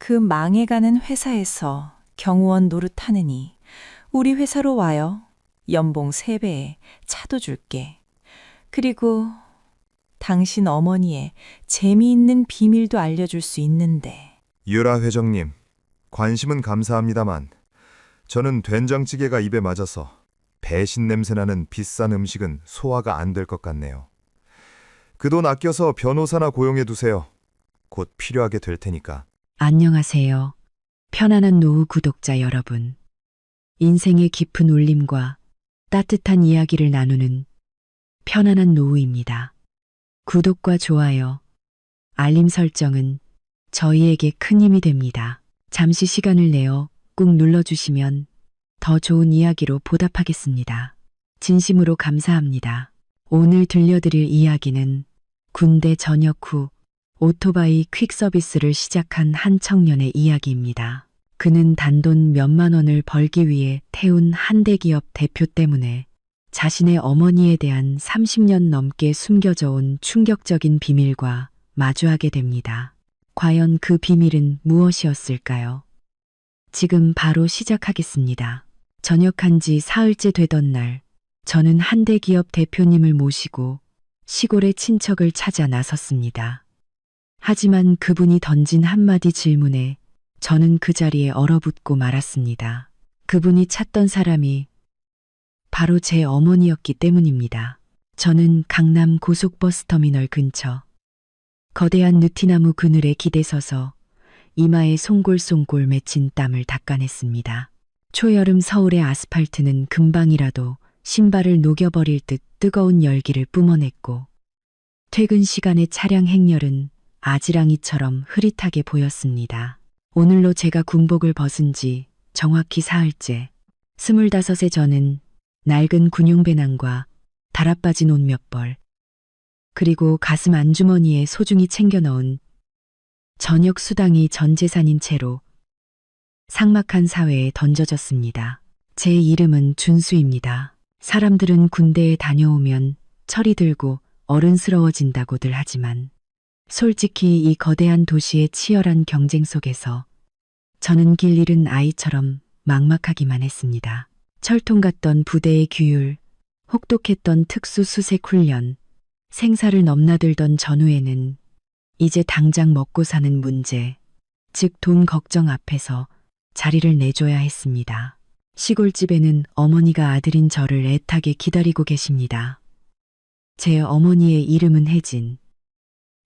그 망해가는 회사에서 경호원 노릇하느니 우리 회사로 와요. 연봉 3배에 차도 줄게. 그리고 당신 어머니의 재미있는 비밀도 알려줄 수 있는데. 유라 회장님, 관심은 감사합니다만 저는 된장찌개가 입에 맞아서 배신 냄새나는 비싼 음식은 소화가 안 될 것 같네요. 그 돈 아껴서 변호사나 고용해 두세요. 곧 필요하게 될 테니까. 안녕하세요. 편안한 노후 구독자 여러분. 인생의 깊은 울림과 따뜻한 이야기를 나누는 편안한 노후입니다. 구독과 좋아요, 알림 설정은 저희에게 큰 힘이 됩니다. 잠시 시간을 내어 꾹 눌러주시면 더 좋은 이야기로 보답하겠습니다. 진심으로 감사합니다. 오늘 들려드릴 이야기는 군대 전역 후 오토바이 퀵 서비스를 시작한 한 청년의 이야기입니다. 그는 단돈 몇만 원을 벌기 위해 태운 한 대기업 대표 때문에 자신의 어머니에 대한 30년 넘게 숨겨져 온 충격적인 비밀과 마주하게 됩니다. 과연 그 비밀은 무엇이었을까요? 지금 바로 시작하겠습니다. 전역한 지 사흘째 되던 날, 저는 한 대기업 대표님을 모시고 시골의 친척을 찾아 나섰습니다. 하지만 그분이 던진 한마디 질문에 저는 그 자리에 얼어붙고 말았습니다. 그분이 찾던 사람이 바로 제 어머니였기 때문입니다. 저는 강남 고속버스터미널 근처 거대한 느티나무 그늘에 기대서서 이마에 송골송골 맺힌 땀을 닦아냈습니다. 초여름 서울의 아스팔트는 금방이라도 신발을 녹여버릴 듯 뜨거운 열기를 뿜어냈고 퇴근 시간의 차량 행렬은 아지랑이처럼 흐릿하게 보였습니다. 오늘로 제가 군복을 벗은 지 정확히 사흘째. 25의 저는 낡은 군용배낭과 달아빠진 옷 몇 벌, 그리고 가슴 안주머니에 소중히 챙겨 넣은 전역 수당이 전 재산인 채로 삭막한 사회에 던져졌습니다. 제 이름은 준수입니다. 사람들은 군대에 다녀오면 철이 들고 어른스러워진다고들 하지만 솔직히 이 거대한 도시의 치열한 경쟁 속에서 저는 길 잃은 아이처럼 막막하기만 했습니다. 철통 같던 부대의 규율, 혹독했던 특수 수색 훈련, 생사를 넘나들던 전후에는 이제 당장 먹고 사는 문제, 즉 돈 걱정 앞에서 자리를 내줘야 했습니다. 시골집에는 어머니가 아들인 저를 애타게 기다리고 계십니다. 제 어머니의 이름은 혜진.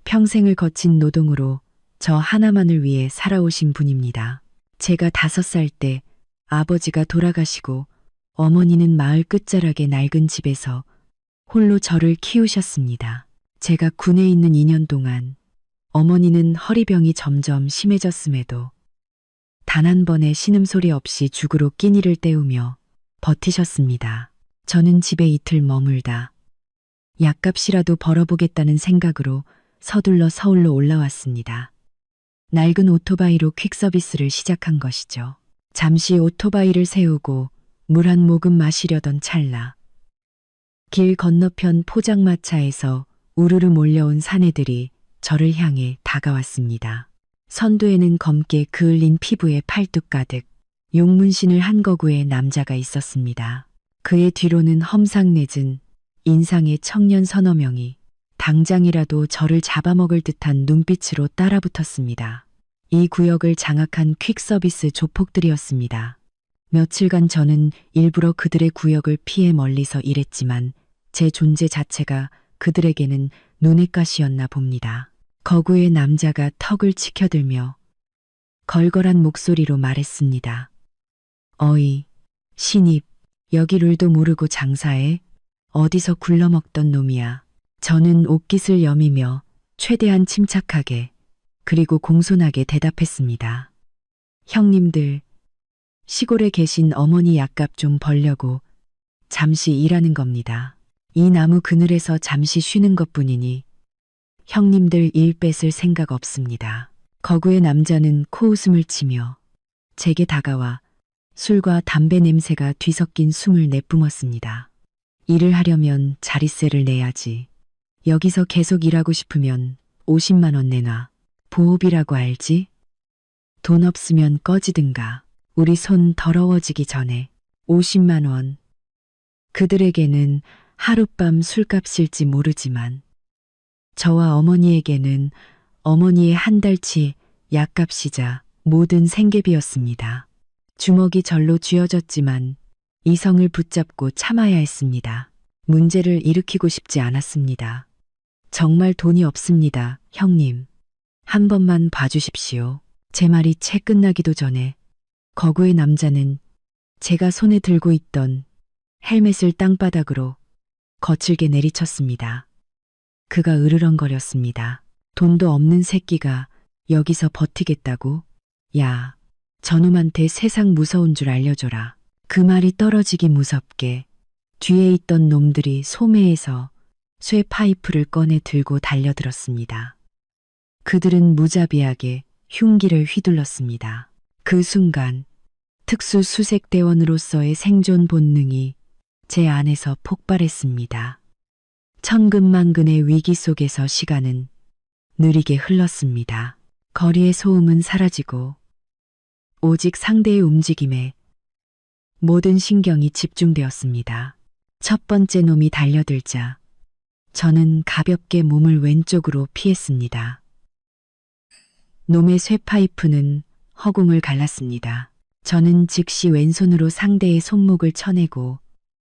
평생을 거친 노동으로 저 하나만을 위해 살아오신 분입니다. 제가 5살 때 아버지가 돌아가시고 어머니는 마을 끝자락의 낡은 집에서 홀로 저를 키우셨습니다. 제가 군에 있는 2년 동안 어머니는 허리병이 점점 심해졌음에도 단 한 번의 신음소리 없이 죽으로 끼니를 때우며 버티셨습니다. 저는 집에 이틀 머물다 약값이라도 벌어보겠다는 생각으로 서둘러 서울로 올라왔습니다. 낡은 오토바이로 퀵서비스를 시작한 것이죠. 잠시 오토바이를 세우고 물 한 모금 마시려던 찰나 길 건너편 포장마차에서 우르르 몰려온 사내들이 저를 향해 다가왔습니다. 선두에는 검게 그을린 피부에 팔뚝 가득 용문신을 한 거구의 남자가 있었습니다. 그의 뒤로는 험상궂은 인상의 청년 서너 명이 당장이라도 저를 잡아먹을 듯한 눈빛으로 따라붙었습니다. 이 구역을 장악한 퀵서비스 조폭들이었습니다. 며칠간 저는 일부러 그들의 구역을 피해 멀리서 일했지만 제 존재 자체가 그들에게는 눈엣 가시였나 봅니다. 거구의 남자가 턱을 치켜들며 걸걸한 목소리로 말했습니다. 어이, 신입, 여기 룰도 모르고 장사해? 어디서 굴러먹던 놈이야. 저는 옷깃을 여미며 최대한 침착하게 그리고 공손하게 대답했습니다. 형님들, 시골에 계신 어머니 약값 좀 벌려고 잠시 일하는 겁니다. 이 나무 그늘에서 잠시 쉬는 것뿐이니 형님들 일 뺏을 생각 없습니다. 거구의 남자는 코웃음을 치며 제게 다가와 술과 담배 냄새가 뒤섞인 숨을 내뿜었습니다. 일을 하려면 자릿세를 내야지. 여기서 계속 일하고 싶으면 50만 원 내놔. 보호비라고 알지? 돈 없으면 꺼지든가. 우리 손 더러워지기 전에 50만 원. 그들에게는 하룻밤 술값일지 모르지만 저와 어머니에게는 어머니의 한 달치 약값이자 모든 생계비였습니다. 주먹이 절로 쥐어졌지만 이성을 붙잡고 참아야 했습니다. 문제를 일으키고 싶지 않았습니다. 정말 돈이 없습니다, 형님. 한 번만 봐주십시오. 제 말이 채 끝나기도 전에 거구의 남자는 제가 손에 들고 있던 헬멧을 땅바닥으로 거칠게 내리쳤습니다. 그가 으르렁거렸습니다. 돈도 없는 새끼가 여기서 버티겠다고? 야, 저놈한테 세상 무서운 줄 알려줘라. 그 말이 떨어지기 무섭게 뒤에 있던 놈들이 소매에서 쇠 파이프를 꺼내 들고 달려들었습니다. 그들은 무자비하게 흉기를 휘둘렀습니다. 그 순간 특수 수색대원으로서의 생존 본능이 제 안에서 폭발했습니다. 천근만근의 위기 속에서 시간은 느리게 흘렀습니다. 거리의 소음은 사라지고 오직 상대의 움직임에 모든 신경이 집중되었습니다. 첫 번째 놈이 달려들자 저는 가볍게 몸을 왼쪽으로 피했습니다. 놈의 쇠파이프는 허공을 갈랐습니다. 저는 즉시 왼손으로 상대의 손목을 쳐내고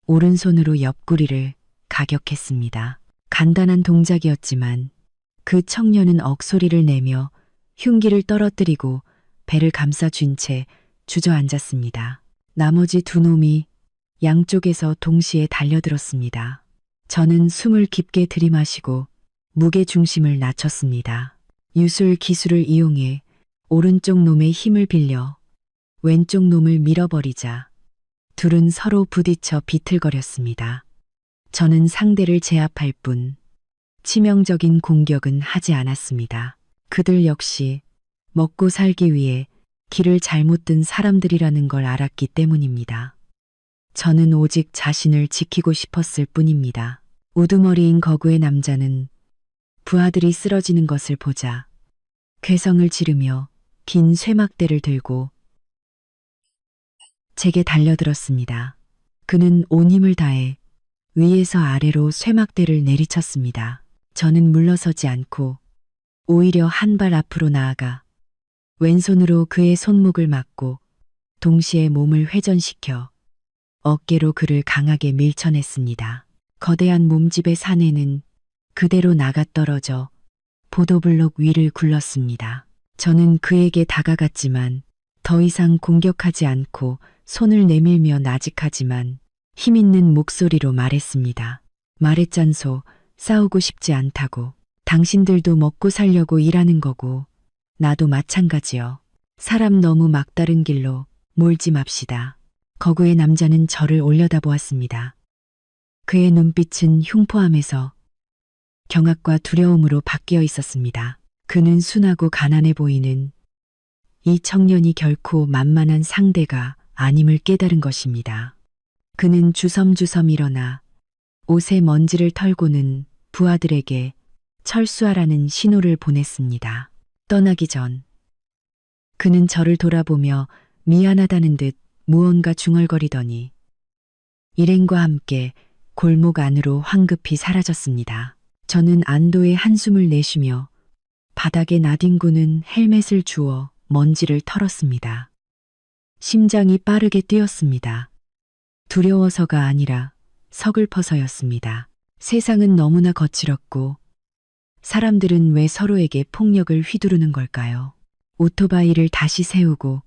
오른손으로 옆구리를 가격했습니다. 간단한 동작이었지만 그 청년은 억소리를 내며 흉기를 떨어뜨리고 배를 감싸쥔 채 주저앉았습니다. 나머지 두 놈이 양쪽에서 동시에 달려들었습니다. 저는 숨을 깊게 들이마시고 무게 중심을 낮췄습니다. 유술 기술을 이용해 오른쪽 놈의 힘을 빌려 왼쪽 놈을 밀어버리자 둘은 서로 부딪혀 비틀거렸습니다. 저는 상대를 제압할 뿐 치명적인 공격은 하지 않았습니다. 그들 역시 먹고 살기 위해 길을 잘못 든 사람들이라는 걸 알았기 때문입니다. 저는 오직 자신을 지키고 싶었을 뿐입니다. 우두머리인 거구의 남자는 부하들이 쓰러지는 것을 보자 괴성을 지르며 긴 쇠막대를 들고 제게 달려들었습니다. 그는 온 힘을 다해 위에서 아래로 쇠막대를 내리쳤습니다. 저는 물러서지 않고 오히려 한 발 앞으로 나아가 왼손으로 그의 손목을 막고 동시에 몸을 회전시켜 어깨로 그를 강하게 밀쳐냈습니다. 거대한 몸집의 사내는 그대로 나가떨어져 보도블록 위를 굴렀습니다. 저는 그에게 다가갔지만 더 이상 공격하지 않고 손을 내밀며 나직하지만 힘있는 목소리로 말했습니다. 말했잖소. 싸우고 싶지 않다고. 당신들도 먹고 살려고 일하는 거고 나도 마찬가지요. 사람 너무 막다른 길로 몰지 맙시다. 거구의 남자는 저를 올려다보았습니다. 그의 눈빛은 흉포함에서 경악과 두려움으로 바뀌어 있었습니다. 그는 순하고 가난해 보이는 이 청년이 결코 만만한 상대가 아님을 깨달은 것입니다. 그는 주섬주섬 일어나 옷에 먼지를 털고는 부하들에게 철수하라는 신호를 보냈습니다. 떠나기 전 그는 저를 돌아보며 미안하다는 듯 무언가 중얼거리더니 일행과 함께 골목 안으로 황급히 사라졌습니다. 저는 안도의 한숨을 내쉬며 바닥에 나뒹구는 헬멧을 주워 먼지를 털었습니다. 심장이 빠르게 뛰었습니다. 두려워서가 아니라 서글퍼서였습니다. 세상은 너무나 거칠었고 사람들은 왜 서로에게 폭력을 휘두르는 걸까요? 오토바이를 다시 세우고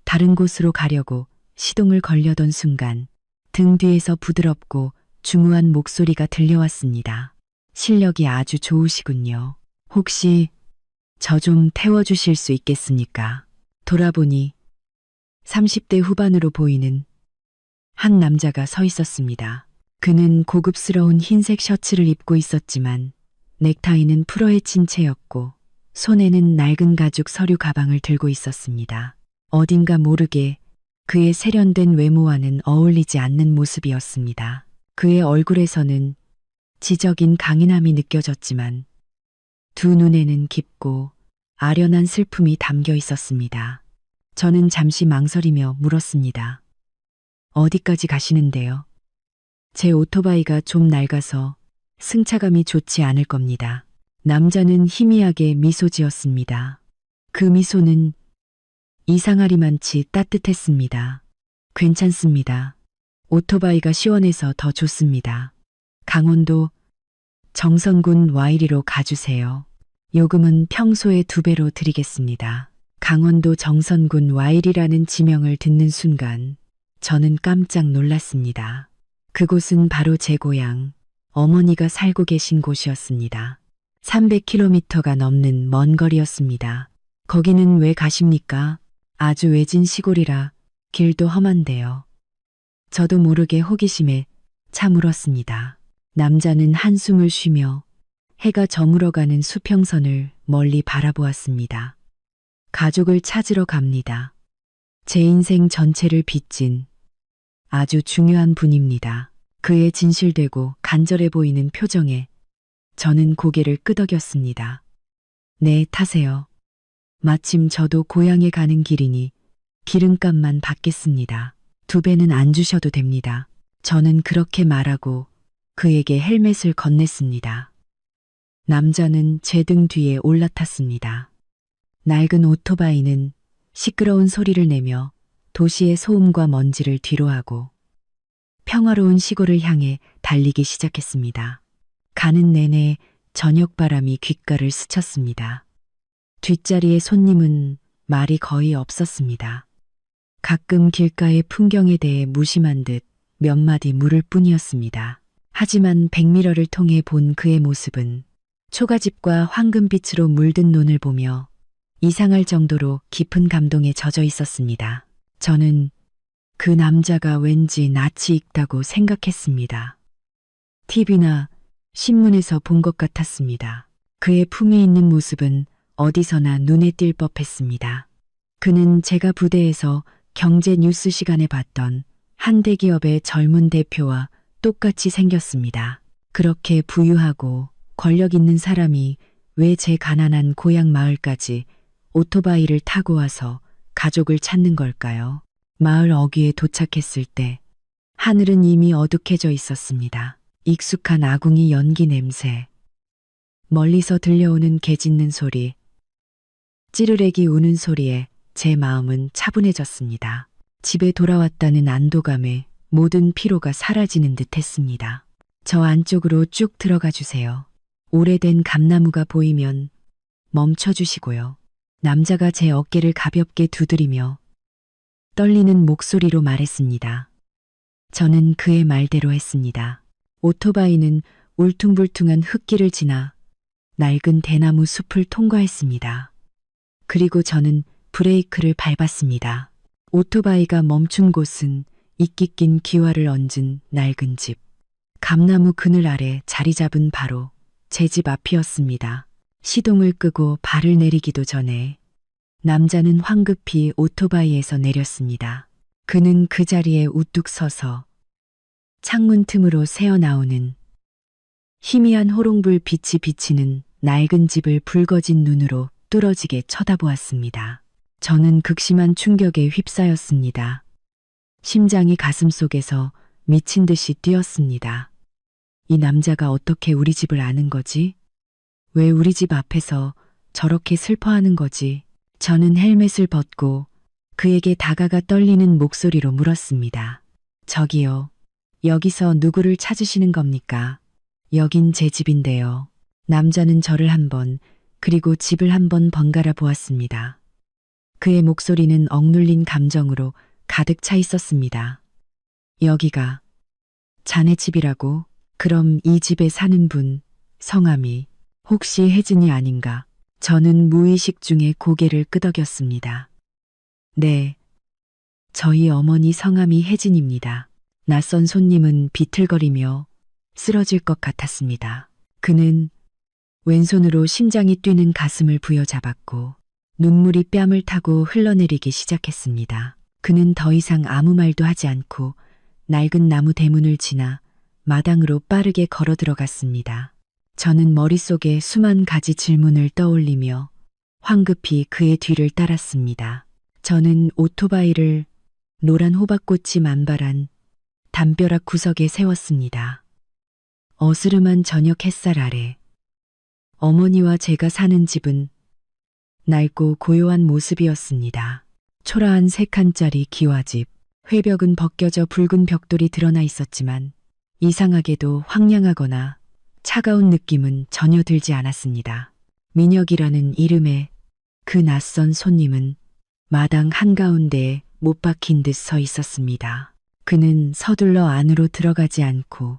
다른 곳으로 가려고 시동을 걸려던 순간 등 뒤에서 부드럽고 중후한 목소리가 들려왔습니다. 실력이 아주 좋으시군요. 혹시 저 좀 태워주실 수 있겠습니까? 돌아보니 30대 후반으로 보이는 한 남자가 서 있었습니다. 그는 고급스러운 흰색 셔츠를 입고 있었지만 넥타이는 풀어헤친 채였고 손에는 낡은 가죽 서류 가방을 들고 있었습니다. 어딘가 모르게 그의 세련된 외모와는 어울리지 않는 모습이었습니다. 그의 얼굴에서는 지적인 강인함이 느껴졌지만 두 눈에는 깊고 아련한 슬픔이 담겨 있었습니다. 저는 잠시 망설이며 물었습니다. 어디까지 가시는데요? 제 오토바이가 좀 낡아서 승차감이 좋지 않을 겁니다. 남자는 희미하게 미소 지었습니다. 그 미소는 이상하리만치 따뜻했습니다. 괜찮습니다. 오토바이가 시원해서 더 좋습니다. 강원도 정선군 와이리로 가주세요. 요금은 평소의 2배로 드리겠습니다. 강원도 정선군 와이리라는 지명을 듣는 순간 저는 깜짝 놀랐습니다. 그곳은 바로 제 고향, 어머니가 살고 계신 곳이었습니다. 300km가 넘는 먼 거리였습니다. 거기는 왜 가십니까? 아주 외진 시골이라 길도 험한데요. 저도 모르게 호기심에 차 물었습니다. 남자는 한숨을 쉬며 해가 저물어가는 수평선을 멀리 바라보았습니다. 가족을 찾으러 갑니다. 제 인생 전체를 빚진 아주 중요한 분입니다. 그의 진실되고 간절해 보이는 표정에 저는 고개를 끄덕였습니다. 네, 타세요. 마침 저도 고향에 가는 길이니 기름값만 받겠습니다. 2배는 안 주셔도 됩니다. 저는 그렇게 말하고 그에게 헬멧을 건넸습니다. 남자는 제 등 뒤에 올라탔습니다. 낡은 오토바이는 시끄러운 소리를 내며 도시의 소음과 먼지를 뒤로하고 평화로운 시골을 향해 달리기 시작했습니다. 가는 내내 저녁바람이 귓가를 스쳤습니다. 뒷자리에 손님은 말이 거의 없었습니다. 가끔 길가의 풍경에 대해 무심한 듯 몇 마디 물을 뿐이었습니다. 하지만 백미러를 통해 본 그의 모습은 초가집과 황금빛으로 물든 눈을 보며 이상할 정도로 깊은 감동에 젖어 있었습니다. 저는 그 남자가 왠지 낯이 익다고 생각했습니다. TV나 신문에서 본 것 같았습니다. 그의 품위 있는 모습은 어디서나 눈에 띌 법했습니다. 그는 제가 부대에서 경제 뉴스 시간에 봤던 한 대기업의 젊은 대표와 똑같이 생겼습니다. 그렇게 부유하고 권력 있는 사람이 왜 제 가난한 고향 마을까지 오토바이를 타고 와서 가족을 찾는 걸까요? 마을 어귀에 도착했을 때 하늘은 이미 어둑해져 있었습니다. 익숙한 아궁이 연기 냄새, 멀리서 들려오는 개 짖는 소리, 찌르레기 우는 소리에 제 마음은 차분해졌습니다. 집에 돌아왔다는 안도감에 모든 피로가 사라지는 듯 했습니다. 저 안쪽으로 쭉 들어가 주세요. 오래된 감나무가 보이면 멈춰 주시고요. 남자가 제 어깨를 가볍게 두드리며 떨리는 목소리로 말했습니다. 저는 그의 말대로 했습니다. 오토바이는 울퉁불퉁한 흙길을 지나 낡은 대나무 숲을 통과했습니다. 그리고 저는 브레이크를 밟았습니다. 오토바이가 멈춘 곳은 이끼 낀 기와를 얹은 낡은 집. 감나무 그늘 아래 자리 잡은 바로 제 집 앞이었습니다. 시동을 끄고 발을 내리기도 전에 남자는 황급히 오토바이에서 내렸습니다. 그는 그 자리에 우뚝 서서 창문 틈으로 새어나오는 희미한 호롱불 빛이 비치는 낡은 집을 붉어진 눈으로 뚫어지게 쳐다보았습니다. 저는 극심한 충격에 휩싸였습니다. 심장이 가슴속에서 미친 듯이 뛰었습니다. 이 남자가 어떻게 우리 집을 아는 거지? 왜 우리 집 앞에서 저렇게 슬퍼하는 거지? 저는 헬멧을 벗고 그에게 다가가 떨리는 목소리로 물었습니다. 저기요, 여기서 누구를 찾으시는 겁니까? 여긴 제 집인데요. 남자는 저를 한 번, 그리고 집을 한 번 번갈아 보았습니다. 그의 목소리는 억눌린 감정으로 가득 차 있었습니다. 여기가 자네 집이라고? 그럼 이 집에 사는 분, 성함이 혹시 혜진이 아닌가? 저는 무의식 중에 고개를 끄덕였습니다. 네, 저희 어머니 성함이 혜진입니다. 낯선 손님은 비틀거리며 쓰러질 것 같았습니다. 그는 왼손으로 심장이 뛰는 가슴을 부여잡았고 눈물이 뺨을 타고 흘러내리기 시작했습니다. 그는 더 이상 아무 말도 하지 않고 낡은 나무 대문을 지나 마당으로 빠르게 걸어 들어갔습니다. 저는 머릿속에 수만 가지 질문을 떠올리며 황급히 그의 뒤를 따랐습니다. 저는 오토바이를 노란 호박꽃이 만발한 담벼락 구석에 세웠습니다. 어스름한 저녁 햇살 아래 어머니와 제가 사는 집은 낡고 고요한 모습이었습니다. 초라한 3칸짜리 기와집, 회벽은 벗겨져 붉은 벽돌이 드러나 있었지만 이상하게도 황량하거나 차가운 느낌은 전혀 들지 않았습니다. 민혁이라는 이름의 그 낯선 손님은 마당 한가운데에 못 박힌 듯 서 있었습니다. 그는 서둘러 안으로 들어가지 않고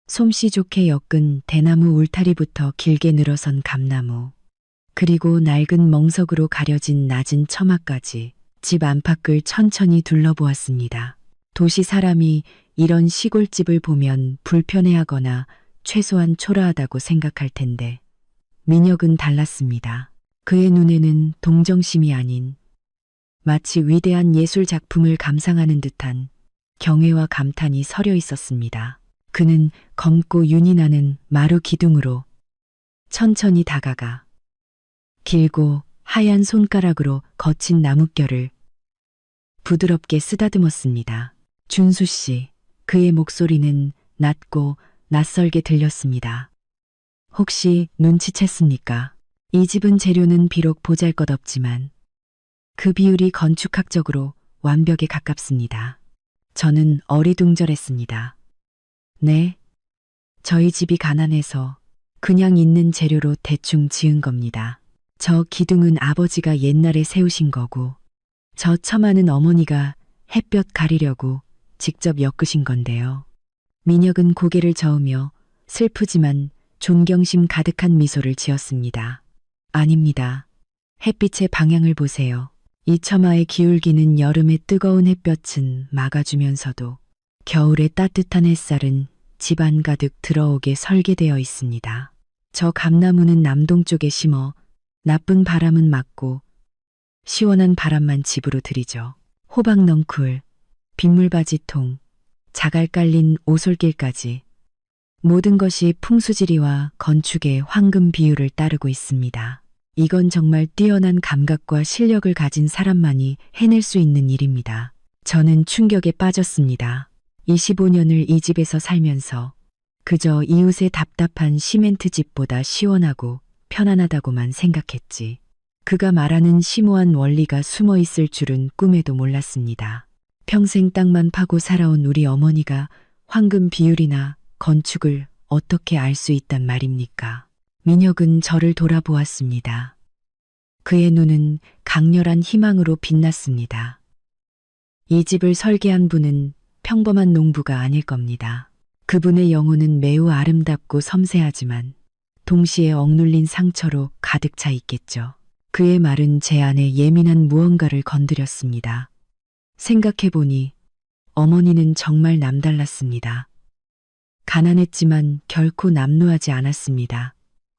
솜씨 좋게 엮은 대나무 울타리부터 길게 늘어선 감나무, 그리고 낡은 멍석으로 가려진 낮은 처마까지 집 안팎을 천천히 둘러보았습니다. 도시 사람이 이런 시골집을 보면 불편해하거나 최소한 초라하다고 생각할 텐데 민혁은 달랐습니다. 그의 눈에는 동정심이 아닌 마치 위대한 예술 작품을 감상하는 듯한 경애와 감탄이 서려 있었습니다. 그는 검고 윤이 나는 마루 기둥으로 천천히 다가가 길고 하얀 손가락으로 거친 나뭇결을 부드럽게 쓰다듬었습니다. 준수 씨, 그의 목소리는 낮고 낯설게 들렸습니다. 혹시 눈치챘습니까? 이 집은 재료는 비록 보잘것없지만 그 비율이 건축학적으로 완벽에 가깝습니다. 저는 어리둥절했습니다. 네, 저희 집이 가난해서 그냥 있는 재료로 대충 지은 겁니다. 저 기둥은 아버지가 옛날에 세우신 거고, 저 처마는 어머니가 햇볕 가리려고 직접 엮으신 건데요. 민혁은 고개를 저으며 슬프지만 존경심 가득한 미소를 지었습니다. 아닙니다. 햇빛의 방향을 보세요. 이 처마의 기울기는 여름의 뜨거운 햇볕은 막아주면서도 겨울의 따뜻한 햇살은 집안 가득 들어오게 설계되어 있습니다. 저 감나무는 남동쪽에 심어 나쁜 바람은 막고 시원한 바람만 집으로 들이죠. 호박 넝쿨, 빗물바지통, 자갈 깔린 오솔길까지 모든 것이 풍수지리와 건축의 황금 비율을 따르고 있습니다. 이건 정말 뛰어난 감각과 실력을 가진 사람만이 해낼 수 있는 일입니다. 저는 충격에 빠졌습니다. 25년을 이 집에서 살면서 그저 이웃의 답답한 시멘트 집보다 시원하고 편안하다고만 생각했지. 그가 말하는 심오한 원리가 숨어 있을 줄은 꿈에도 몰랐습니다. 평생 땅만 파고 살아온 우리 어머니가 황금 비율이나 건축을 어떻게 알 수 있단 말입니까? 민혁은 저를 돌아보았습니다. 그의 눈은 강렬한 희망으로 빛났습니다. 이 집을 설계한 분은 평범한 농부가 아닐 겁니다. 그분의 영혼은 매우 아름답고 섬세하지만 동시에 억눌린 상처로 가득 차 있겠죠. 그의 말은 제 안에 예민한 무언가를 건드렸습니다. 생각해보니 어머니는 정말 남달랐습니다. 가난했지만 결코 남루하지 않았습니다.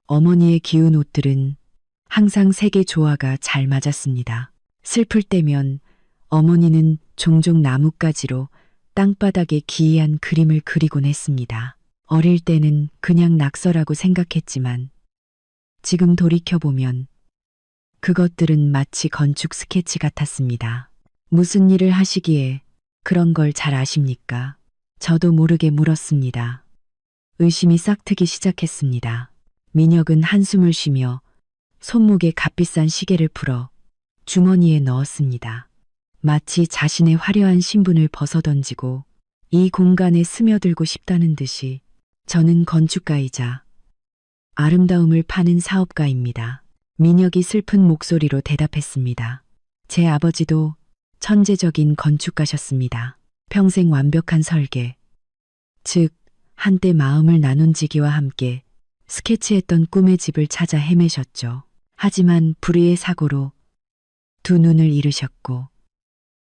어머니의 기운 옷들은 항상 색의 조화가 잘 맞았습니다. 슬플 때면 어머니는 종종 나뭇가지로 땅바닥에 기이한 그림을 그리곤 했습니다. 어릴 때는 그냥 낙서라고 생각했지만 지금 돌이켜보면 그것들은 마치 건축 스케치 같았습니다. 무슨 일을 하시기에 그런 걸 잘 아십니까? 저도 모르게 물었습니다. 의심이 싹트기 시작했습니다. 민혁은 한숨을 쉬며 손목에 값비싼 시계를 풀어 주머니에 넣었습니다. 마치 자신의 화려한 신분을 벗어던지고 이 공간에 스며들고 싶다는 듯이 저는 건축가이자 아름다움을 파는 사업가입니다. 민혁이 슬픈 목소리로 대답했습니다. 제 아버지도 천재적인 건축가셨습니다. 평생 완벽한 설계, 즉 한때 마음을 나눈 지기와 함께 스케치했던 꿈의 집을 찾아 헤매셨죠. 하지만 불의의 사고로 두 눈을 잃으셨고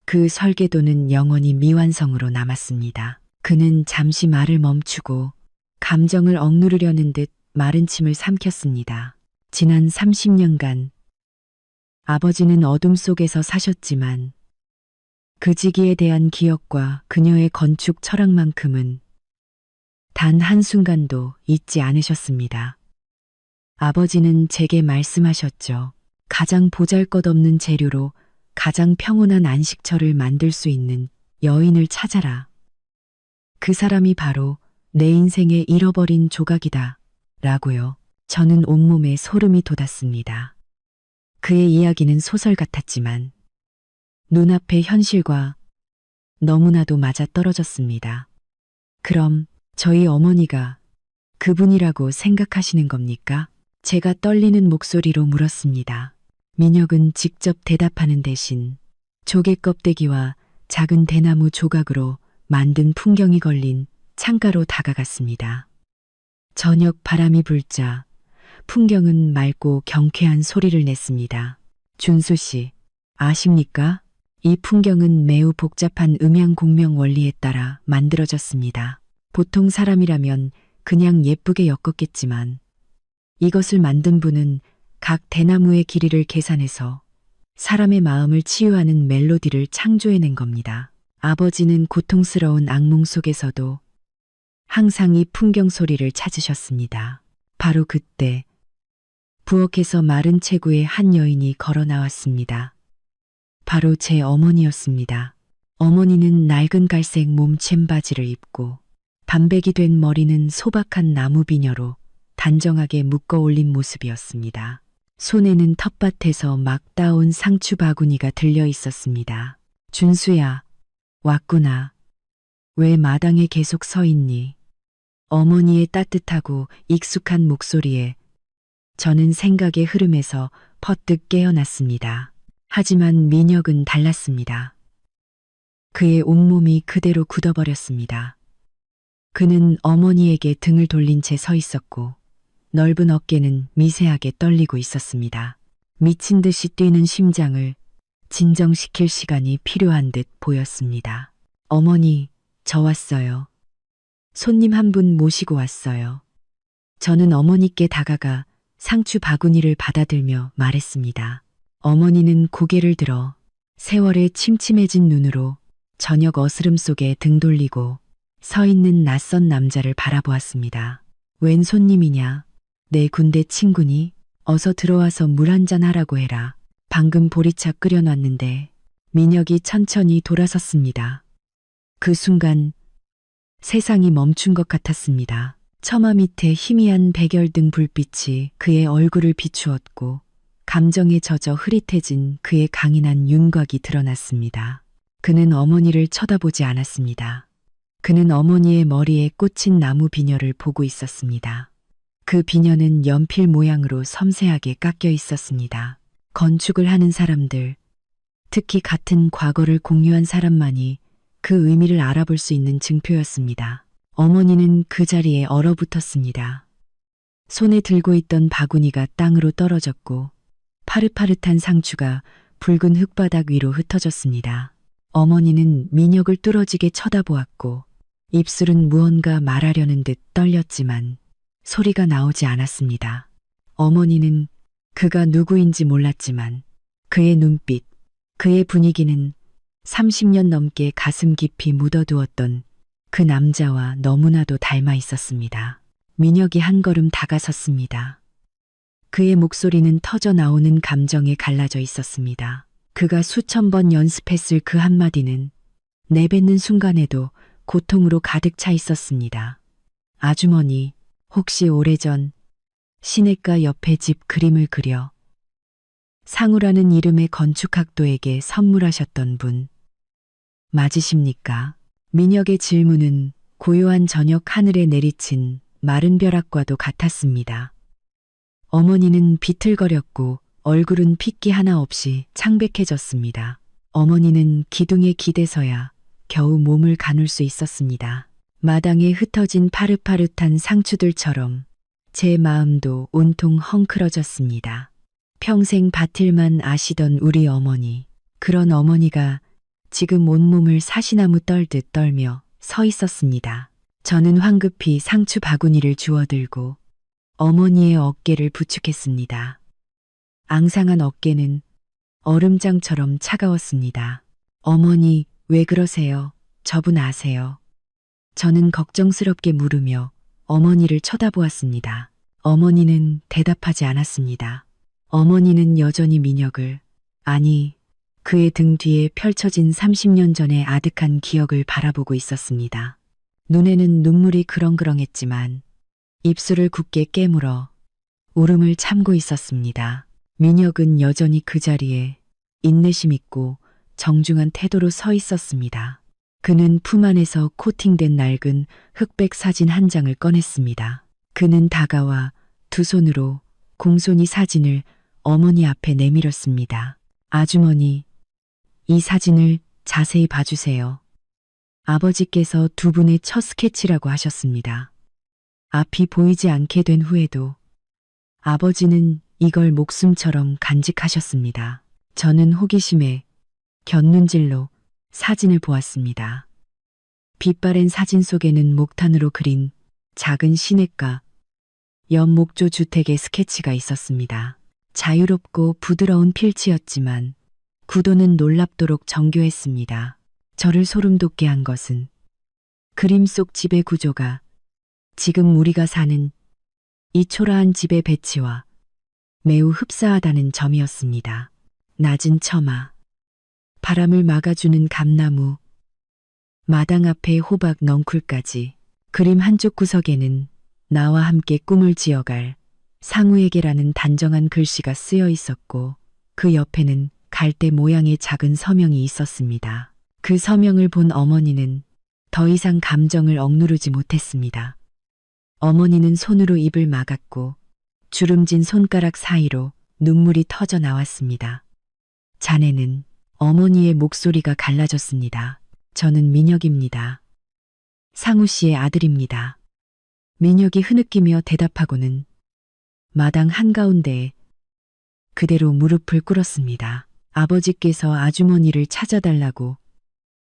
그 설계도는 영원히 미완성으로 남았습니다. 그는 잠시 말을 멈추고 감정을 억누르려는 듯 마른 침을 삼켰습니다. 지난 30년간 아버지는 어둠 속에서 사셨지만 그 지기에 대한 기억과 그녀의 건축 철학만큼은 단 한순간도 잊지 않으셨습니다. 아버지는 제게 말씀하셨죠. 가장 보잘것없는 재료로 가장 평온한 안식처를 만들 수 있는 여인을 찾아라. 그 사람이 바로 내 인생의 잃어버린 조각이다. 라고요. 저는 온몸에 소름이 돋았습니다. 그의 이야기는 소설 같았지만 눈앞의 현실과 너무나도 맞아떨어졌습니다. 그럼 저희 어머니가 그분이라고 생각하시는 겁니까? 제가 떨리는 목소리로 물었습니다. 민혁은 직접 대답하는 대신 조개 껍데기와 작은 대나무 조각으로 만든 풍경이 걸린 창가로 다가갔습니다. 저녁 바람이 불자 풍경은 맑고 경쾌한 소리를 냈습니다. 준수 씨, 아십니까? 이 풍경은 매우 복잡한 음양공명 원리에 따라 만들어졌습니다. 보통 사람이라면 그냥 예쁘게 엮었겠지만 이것을 만든 분은 각 대나무의 길이를 계산해서 사람의 마음을 치유하는 멜로디를 창조해낸 겁니다. 아버지는 고통스러운 악몽 속에서도 항상 이 풍경 소리를 찾으셨습니다. 바로 그때 부엌에서 마른 체구의 한 여인이 걸어 나왔습니다. 바로 제 어머니였습니다. 어머니는 낡은 갈색 몸챔 바지를 입고 반백이 된 머리는 소박한 나무 비녀로 단정하게 묶어 올린 모습이었습니다. 손에는 텃밭에서 막 따온 상추 바구니가 들려 있었습니다. 준수야, 왔구나. 왜 마당에 계속 서 있니? 어머니의 따뜻하고 익숙한 목소리에 저는 생각의 흐름에서 퍼뜩 깨어났습니다. 하지만 민혁은 달랐습니다. 그의 온몸이 그대로 굳어버렸습니다. 그는 어머니에게 등을 돌린 채 서 있었고 넓은 어깨는 미세하게 떨리고 있었습니다. 미친 듯이 뛰는 심장을 진정시킬 시간이 필요한 듯 보였습니다. 어머니, 저 왔어요. 손님 한 분 모시고 왔어요. 저는 어머니께 다가가 상추 바구니를 받아들며 말했습니다. 어머니는 고개를 들어 세월의 침침해진 눈으로 저녁 어스름 속에 등 돌리고 서 있는 낯선 남자를 바라보았습니다. 웬 손님이냐? 내 군대 친구니? 어서 들어와서 물 한잔 하라고 해라. 방금 보리차 끓여놨는데. 민혁이 천천히 돌아섰습니다. 그 순간 세상이 멈춘 것 같았습니다. 처마 밑에 희미한 백열등 불빛이 그의 얼굴을 비추었고 감정에 젖어 흐릿해진 그의 강인한 윤곽이 드러났습니다. 그는 어머니를 쳐다보지 않았습니다. 그는 어머니의 머리에 꽂힌 나무 비녀를 보고 있었습니다. 그 비녀는 연필 모양으로 섬세하게 깎여 있었습니다. 건축을 하는 사람들, 특히 같은 과거를 공유한 사람만이 그 의미를 알아볼 수 있는 증표였습니다. 어머니는 그 자리에 얼어붙었습니다. 손에 들고 있던 바구니가 땅으로 떨어졌고 파릇파릇한 상추가 붉은 흙바닥 위로 흩어졌습니다. 어머니는 민혁을 뚫어지게 쳐다보았고 입술은 무언가 말하려는 듯 떨렸지만 소리가 나오지 않았습니다. 어머니는 그가 누구인지 몰랐지만 그의 눈빛, 그의 분위기는 30년 넘게 가슴 깊이 묻어두었던 그 남자와 너무나도 닮아 있었습니다. 민혁이 한 걸음 다가섰습니다. 그의 목소리는 터져 나오는 감정에 갈라져 있었습니다. 그가 수천 번 연습했을 그 한마디는 내뱉는 순간에도 고통으로 가득 차 있었습니다. 아주머니, 혹시 오래전 시냇가 옆에 집 그림을 그려 상우라는 이름의 건축학도에게 선물하셨던 분 맞으십니까? 민혁의 질문은 고요한 저녁 하늘에 내리친 마른 벼락과도 같았습니다. 어머니는 비틀거렸고 얼굴은 핏기 하나 없이 창백해졌습니다. 어머니는 기둥에 기대서야 겨우 몸을 가눌 수 있었습니다. 마당에 흩어진 파릇파릇한 상추들처럼 제 마음도 온통 헝클어졌습니다. 평생 밭일만 아시던 우리 어머니, 그런 어머니가 지금 온몸을 사시나무 떨듯 떨며 서 있었습니다. 저는 황급히 상추 바구니를 주워들고 어머니의 어깨를 부축했습니다. 앙상한 어깨는 얼음장처럼 차가웠습니다. 어머니, 왜 그러세요? 저분 아세요? 저는 걱정스럽게 물으며 어머니를 쳐다보았습니다. 어머니는 대답하지 않았습니다. 어머니는 여전히 민혁을, 아니, 그의 등 뒤에 펼쳐진 30년 전의 아득한 기억을 바라보고 있었습니다. 눈에는 눈물이 그렁그렁했지만 입술을 굳게 깨물어 울음을 참고 있었습니다. 민혁은 여전히 그 자리에 인내심 있고 정중한 태도로 서 있었습니다. 그는 품 안에서 코팅된 낡은 흑백 사진 한 장을 꺼냈습니다. 그는 다가와 두 손으로 공손히 사진을 어머니 앞에 내밀었습니다. 아주머니, 이 사진을 자세히 봐주세요. 아버지께서 두 분의 첫 스케치라고 하셨습니다. 앞이 보이지 않게 된 후에도 아버지는 이걸 목숨처럼 간직하셨습니다. 저는 호기심에 곁눈질로 사진을 보았습니다. 빛바랜 사진 속에는 목탄으로 그린 작은 시냇가, 옆 목조 주택의 스케치가 있었습니다. 자유롭고 부드러운 필지였지만 구도는 놀랍도록 정교했습니다. 저를 소름 돋게 한 것은 그림 속 집의 구조가 지금 우리가 사는 이 초라한 집의 배치와 매우 흡사하다는 점이었습니다. 낮은 처마, 바람을 막아주는 감나무, 마당 앞에 호박 넝쿨까지 그림 한쪽 구석에는 나와 함께 꿈을 지어갈 상우에게라는 단정한 글씨가 쓰여 있었고 그 옆에는 갈대 모양의 작은 서명이 있었습니다. 그 서명을 본 어머니는 더 이상 감정을 억누르지 못했습니다. 어머니는 손으로 입을 막았고 주름진 손가락 사이로 눈물이 터져 나왔습니다. 자네는 어머니의 목소리가 갈라졌습니다. 저는 민혁입니다. 상우 씨의 아들입니다. 민혁이 흐느끼며 대답하고는 마당 한가운데에 그대로 무릎을 꿇었습니다. 아버지께서 아주머니를 찾아달라고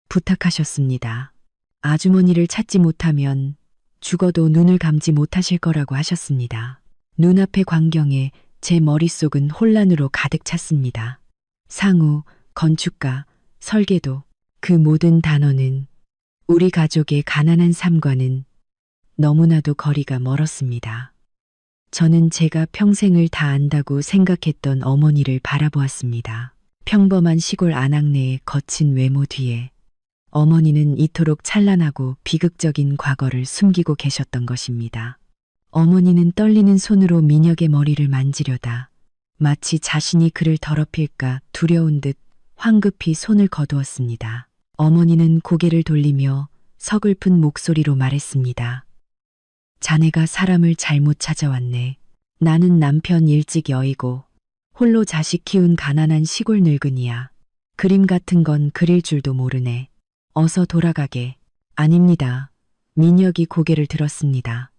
부탁하셨습니다. 아주머니를 찾지 못하면 죽어도 눈을 감지 못하실 거라고 하셨습니다. 눈앞의 광경에 제 머릿속은 혼란으로 가득 찼습니다. 상우, 건축가, 설계도, 그 모든 단어는 우리 가족의 가난한 삶과는 너무나도 거리가 멀었습니다. 저는 제가 평생을 다 안다고 생각했던 어머니를 바라보았습니다. 평범한 시골 안악내의 거친 외모 뒤에 어머니는 이토록 찬란하고 비극적인 과거를 숨기고 계셨던 것입니다. 어머니는 떨리는 손으로 민혁의 머리를 만지려다 마치 자신이 그를 더럽힐까 두려운 듯 황급히 손을 거두었습니다. 어머니는 고개를 돌리며 서글픈 목소리로 말했습니다. 자네가 사람을 잘못 찾아왔네. 나는 남편 일찍 여의고 홀로 자식 키운 가난한 시골 늙은이야. 그림 같은 건 그릴 줄도 모르네. 어서 돌아가게. 아닙니다. 민혁이 고개를 들었습니다.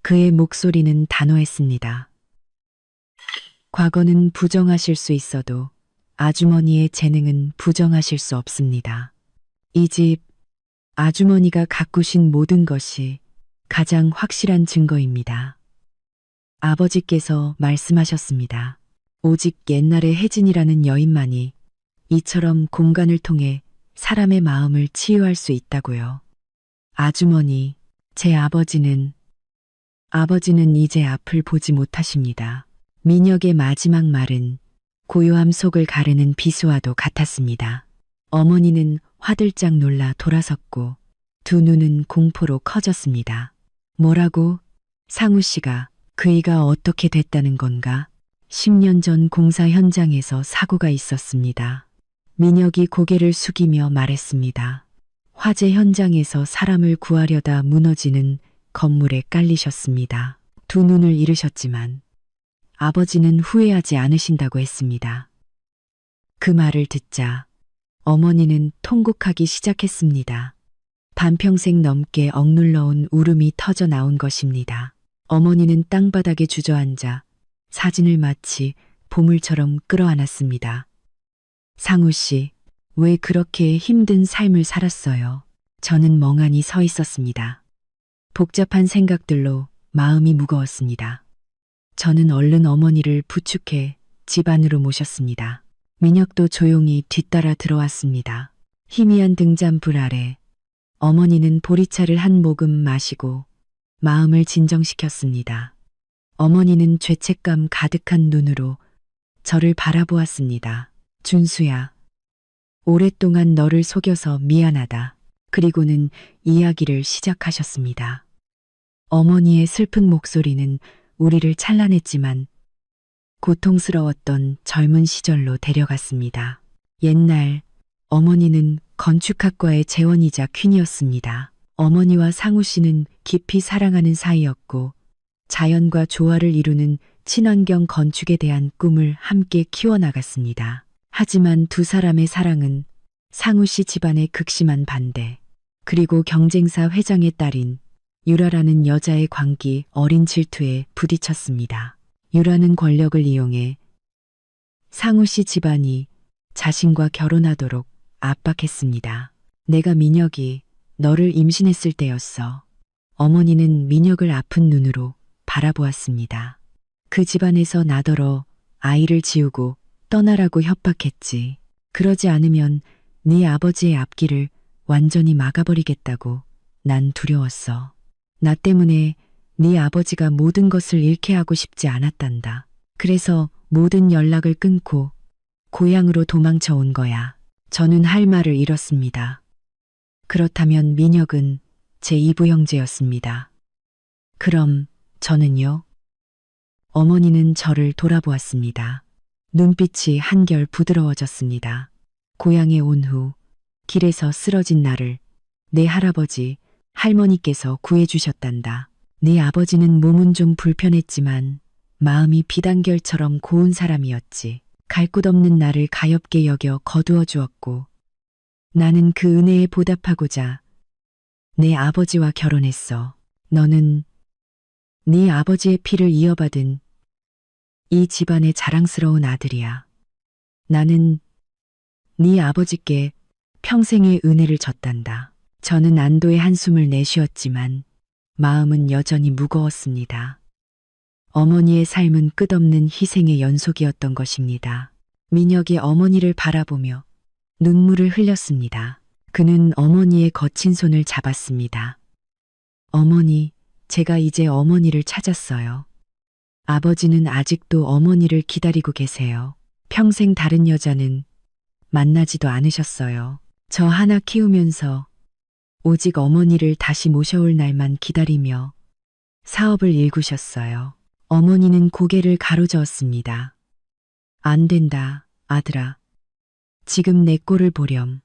그의 목소리는 단호했습니다. 과거는 부정하실 수 있어도 아주머니의 재능은 부정하실 수 없습니다. 이 집, 아주머니가 가꾸신 모든 것이 가장 확실한 증거입니다. 아버지께서 말씀하셨습니다. 오직 옛날의 혜진이라는 여인만이 이처럼 공간을 통해 사람의 마음을 치유할 수 있다고요. 아주머니, 제 아버지는 이제 앞을 보지 못하십니다. 민혁의 마지막 말은 고요함 속을 가르는 비수와도 같았습니다. 어머니는 화들짝 놀라 돌아섰고 두 눈은 공포로 커졌습니다. 뭐라고? 상우 씨가 그이가 어떻게 됐다는 건가? 10년 전 공사 현장에서 사고가 있었습니다. 민혁이 고개를 숙이며 말했습니다. 화재 현장에서 사람을 구하려다 무너지는 건물에 깔리셨습니다. 두 눈을 잃으셨지만 아버지는 후회하지 않으신다고 했습니다. 그 말을 듣자 어머니는 통곡하기 시작했습니다. 반평생 넘게 억눌러온 울음이 터져 나온 것입니다. 어머니는 땅바닥에 주저앉아 사진을 마치 보물처럼 끌어안았습니다. 상우 씨, 왜 그렇게 힘든 삶을 살았어요? 저는 멍하니 서 있었습니다. 복잡한 생각들로 마음이 무거웠습니다. 저는 얼른 어머니를 부축해 집 안으로 모셨습니다. 민혁도 조용히 뒤따라 들어왔습니다. 희미한 등잔불 아래 어머니는 보리차를 한 모금 마시고 마음을 진정시켰습니다. 어머니는 죄책감 가득한 눈으로 저를 바라보았습니다. 준수야, 오랫동안 너를 속여서 미안하다. 그리고는 이야기를 시작하셨습니다. 어머니의 슬픈 목소리는 우리를 찬란했지만 고통스러웠던 젊은 시절로 데려갔습니다. 옛날 어머니는 건축학과의 재원이자 퀸이었습니다. 어머니와 상우 씨는 깊이 사랑하는 사이였고 자연과 조화를 이루는 친환경 건축에 대한 꿈을 함께 키워나갔습니다. 하지만 두 사람의 사랑은 상우 씨 집안의 극심한 반대, 그리고 경쟁사 회장의 딸인 유라라는 여자의 광기 어린 질투에 부딪혔습니다. 유라는 권력을 이용해 상우 씨 집안이 자신과 결혼하도록 압박했습니다. 내가 민혁이 너를 임신했을 때였어. 어머니는 민혁을 아픈 눈으로 바라보았습니다. 그 집안에서 나더러 아이를 지우고 떠나라고 협박했지. 그러지 않으면 네 아버지의 앞길을 완전히 막아버리겠다고 난 두려웠어. 나 때문에 네 아버지가 모든 것을 잃게 하고 싶지 않았단다. 그래서 모든 연락을 끊고 고향으로 도망쳐 온 거야. 저는 할 말을 잃었습니다. 그렇다면 민혁은 제 이부 형제였습니다. 그럼 저는요? 어머니는 저를 돌아보았습니다. 눈빛이 한결 부드러워졌습니다. 고향에 온 후 길에서 쓰러진 나를 내 할아버지, 할머니께서 구해주셨단다. 네 아버지는 몸은 좀 불편했지만 마음이 비단결처럼 고운 사람이었지. 갈 곳 없는 나를 가엾게 여겨 거두어 주었고 나는 그 은혜에 보답하고자 내 아버지와 결혼했어. 너는 네 아버지의 피를 이어받은 이 집안의 자랑스러운 아들이야. 나는 네 아버지께 평생의 은혜를 졌단다. 저는 안도의 한숨을 내쉬었지만 마음은 여전히 무거웠습니다. 어머니의 삶은 끝없는 희생의 연속이었던 것입니다. 민혁이 어머니를 바라보며 눈물을 흘렸습니다. 그는 어머니의 거친 손을 잡았습니다. 어머니, 제가 이제 어머니를 찾았어요. 아버지는 아직도 어머니를 기다리고 계세요. 평생 다른 여자는 만나지도 않으셨어요. 저 하나 키우면서 오직 어머니를 다시 모셔올 날만 기다리며 사업을 일구셨어요. 어머니는 고개를 가로저었습니다. 안 된다, 아들아. 지금 내 꼴을 보렴.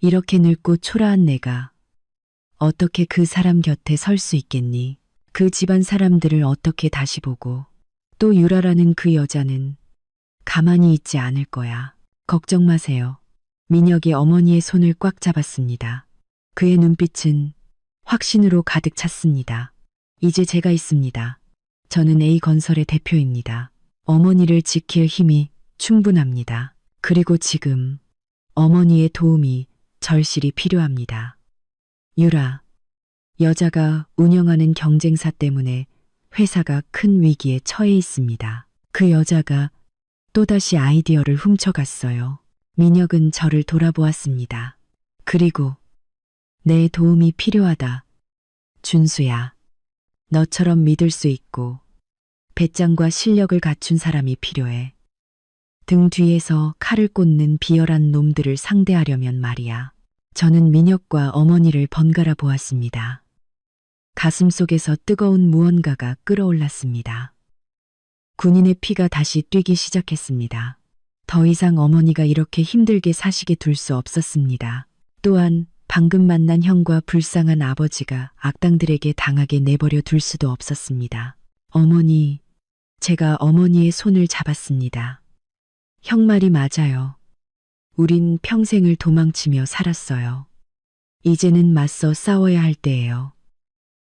이렇게 늙고 초라한 내가 어떻게 그 사람 곁에 설 수 있겠니? 그 집안 사람들을 어떻게 다시 보고 또 유라라는 그 여자는 가만히 있지 않을 거야. 걱정 마세요. 민혁이 어머니의 손을 꽉 잡았습니다. 그의 눈빛은 확신으로 가득 찼습니다. 이제 제가 있습니다. 저는 A건설의 대표입니다. 어머니를 지킬 힘이 충분합니다. 그리고 지금 어머니의 도움이 절실히 필요합니다. 유라, 여자가 운영하는 경쟁사 때문에 회사가 큰 위기에 처해 있습니다. 그 여자가 또다시 아이디어를 훔쳐갔어요. 민혁은 저를 돌아보았습니다. 그리고 내 도움이 필요하다. 준수야, 너처럼 믿을 수 있고 배짱과 실력을 갖춘 사람이 필요해. 등 뒤에서 칼을 꽂는 비열한 놈들을 상대하려면 말이야. 저는 민혁과 어머니를 번갈아 보았습니다. 가슴 속에서 뜨거운 무언가가 끓어올랐습니다. 군인의 피가 다시 뛰기 시작했습니다. 더 이상 어머니가 이렇게 힘들게 사시게 둘 수 없었습니다. 또한 방금 만난 형과 불쌍한 아버지가 악당들에게 당하게 내버려 둘 수도 없었습니다. 어머니, 제가 어머니의 손을 잡았습니다. 형 말이 맞아요. 우린 평생을 도망치며 살았어요. 이제는 맞서 싸워야 할 때예요.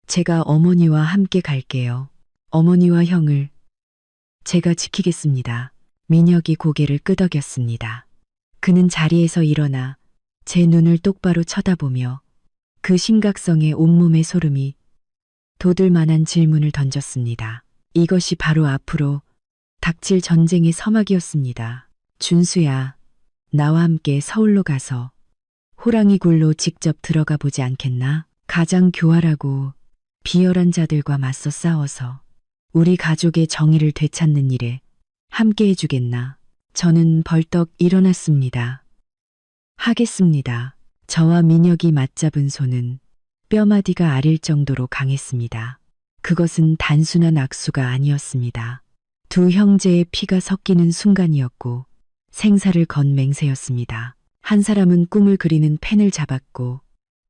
제가 어머니와 함께 갈게요. 어머니와 형을 제가 지키겠습니다. 민혁이 고개를 끄덕였습니다. 그는 자리에서 일어나 제 눈을 똑바로 쳐다보며 그 심각성에 온몸의 소름이 돋을 만한 질문을 던졌습니다. 이것이 바로 앞으로 닥칠 전쟁의 서막이었습니다. 준수야, 나와 함께 서울로 가서 호랑이 굴로 직접 들어가 보지 않겠나? 가장 교활하고 비열한 자들과 맞서 싸워서 우리 가족의 정의를 되찾는 일에 함께 해주겠나? 저는 벌떡 일어났습니다. 하겠습니다. 저와 민혁이 맞잡은 손은 뼈마디가 아릴 정도로 강했습니다. 그것은 단순한 악수가 아니었습니다. 두 형제의 피가 섞이는 순간이었고 생사를 건 맹세였습니다. 한 사람은 꿈을 그리는 펜을 잡았고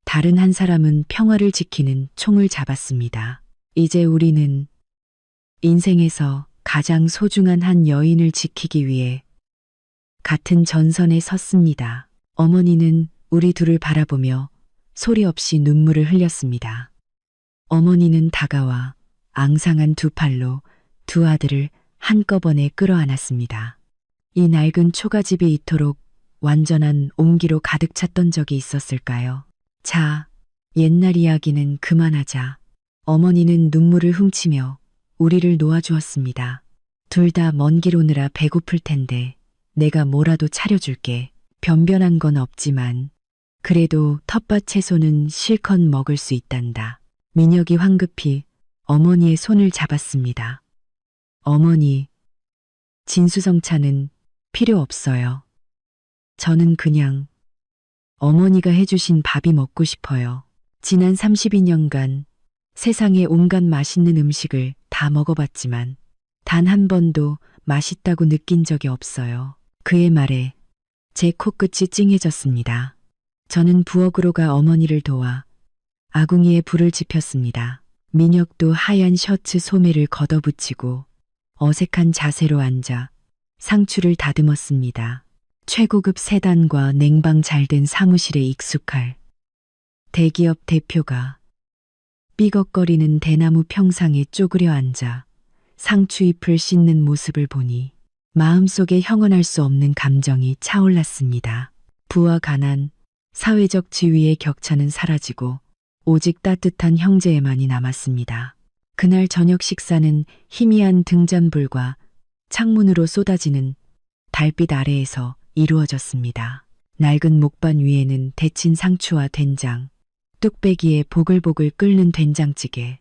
다른 한 사람은 평화를 지키는 총을 잡았습니다. 이제 우리는 인생에서 가장 소중한 한 여인을 지키기 위해 같은 전선에 섰습니다. 어머니는 우리 둘을 바라보며 소리 없이 눈물을 흘렸습니다. 어머니는 다가와 앙상한 두 팔로 두 아들을 한꺼번에 끌어안았습니다. 이 낡은 초가집이 이토록 완전한 온기로 가득 찼던 적이 있었을까요? 자, 옛날 이야기는 그만하자. 어머니는 눈물을 훔치며 우리를 놓아주었습니다. 둘 다 먼 길 오느라 배고플 텐데 내가 뭐라도 차려줄게. 변변한 건 없지만 그래도 텃밭 채소는 실컷 먹을 수 있단다. 민혁이 황급히 어머니의 손을 잡았습니다. 어머니, 진수성찬은 필요 없어요. 저는 그냥 어머니가 해주신 밥이 먹고 싶어요. 지난 32년간 세상의 온갖 맛있는 음식을 다 먹어봤지만 단 한 번도 맛있다고 느낀 적이 없어요. 그의 말에 제 코끝이 찡해졌습니다. 저는 부엌으로 가 어머니를 도와 아궁이에 불을 지폈습니다. 민혁도 하얀 셔츠 소매를 걷어붙이고 어색한 자세로 앉아 상추를 다듬었습니다. 최고급 세단과 냉방 잘 된 사무실에 익숙할 대기업 대표가 삐걱거리는 대나무 평상에 쪼그려 앉아 상추잎을 씻는 모습을 보니 마음속에 형언할 수 없는 감정이 차올랐습니다. 부와 가난, 사회적 지위의 격차는 사라지고 오직 따뜻한 형제애만이 남았습니다. 그날 저녁 식사는 희미한 등잔불과 창문으로 쏟아지는 달빛 아래에서 이루어졌습니다. 낡은 목반 위에는 데친 상추와 된장, 뚝배기에 보글보글 끓는 된장찌개,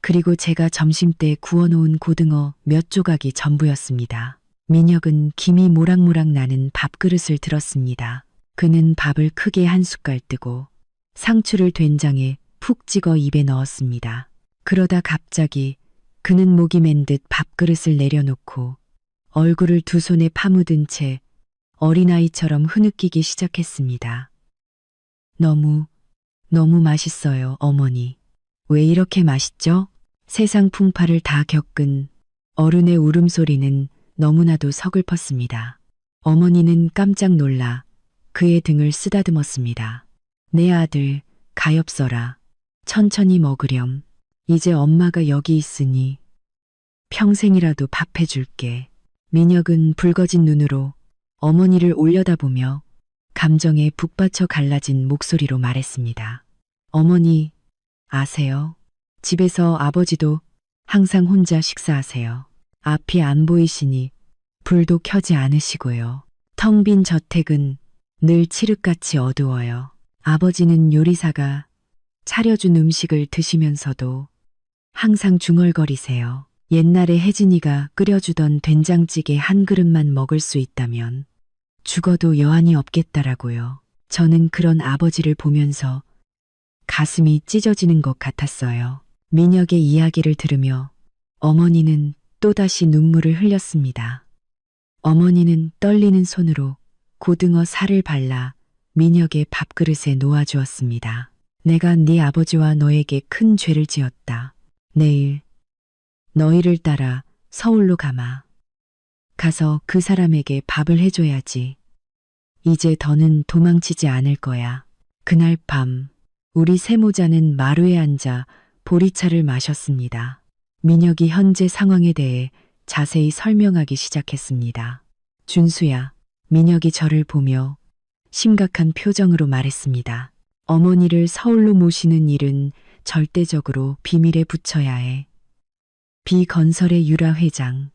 그리고 제가 점심때 구워놓은 고등어 몇 조각이 전부였습니다. 민혁은 김이 모락모락 나는 밥그릇을 들었습니다. 그는 밥을 크게 한 숟갈 뜨고 상추를 된장에 푹 찍어 입에 넣었습니다. 그러다 갑자기 그는 목이 맨 듯 밥그릇을 내려놓고 얼굴을 두 손에 파묻은 채 어린아이처럼 흐느끼기 시작했습니다. 너무 맛있어요, 어머니. 왜 이렇게 맛있죠? 세상 풍파를 다 겪은 어른의 울음소리는 너무나도 서글펐습니다. 어머니는 깜짝 놀라 그의 등을 쓰다듬었습니다. 내 아들, 가엾어라. 천천히 먹으렴. 이제 엄마가 여기 있으니 평생이라도 밥 해줄게. 민혁은 붉어진 눈으로 어머니를 올려다보며 감정에 북받쳐 갈라진 목소리로 말했습니다. 어머니, 아세요? 집에서 아버지도 항상 혼자 식사하세요. 앞이 안 보이시니 불도 켜지 않으시고요. 텅 빈 저택은 늘 칠흑같이 어두워요. 아버지는 요리사가 차려준 음식을 드시면서도 항상 중얼거리세요. 옛날에 혜진이가 끓여주던 된장찌개 한 그릇만 먹을 수 있다면 죽어도 여한이 없겠다라고요. 저는 그런 아버지를 보면서 가슴이 찢어지는 것 같았어요. 민혁의 이야기를 들으며 어머니는 또다시 눈물을 흘렸습니다. 어머니는 떨리는 손으로 고등어 살을 발라 민혁의 밥그릇에 놓아주었습니다. 내가 네 아버지와 너에게 큰 죄를 지었다. 내일 너희를 따라 서울로 가마. 가서 그 사람에게 밥을 해줘야지. 이제 더는 도망치지 않을 거야. 그날 밤 우리 세모자는 마루에 앉아 보리차를 마셨습니다. 민혁이 현재 상황에 대해 자세히 설명하기 시작했습니다. 준수야, 민혁이 저를 보며 심각한 표정으로 말했습니다. 어머니를 서울로 모시는 일은 절대적으로 비밀에 붙여야 해. 비건설의 유라 회장.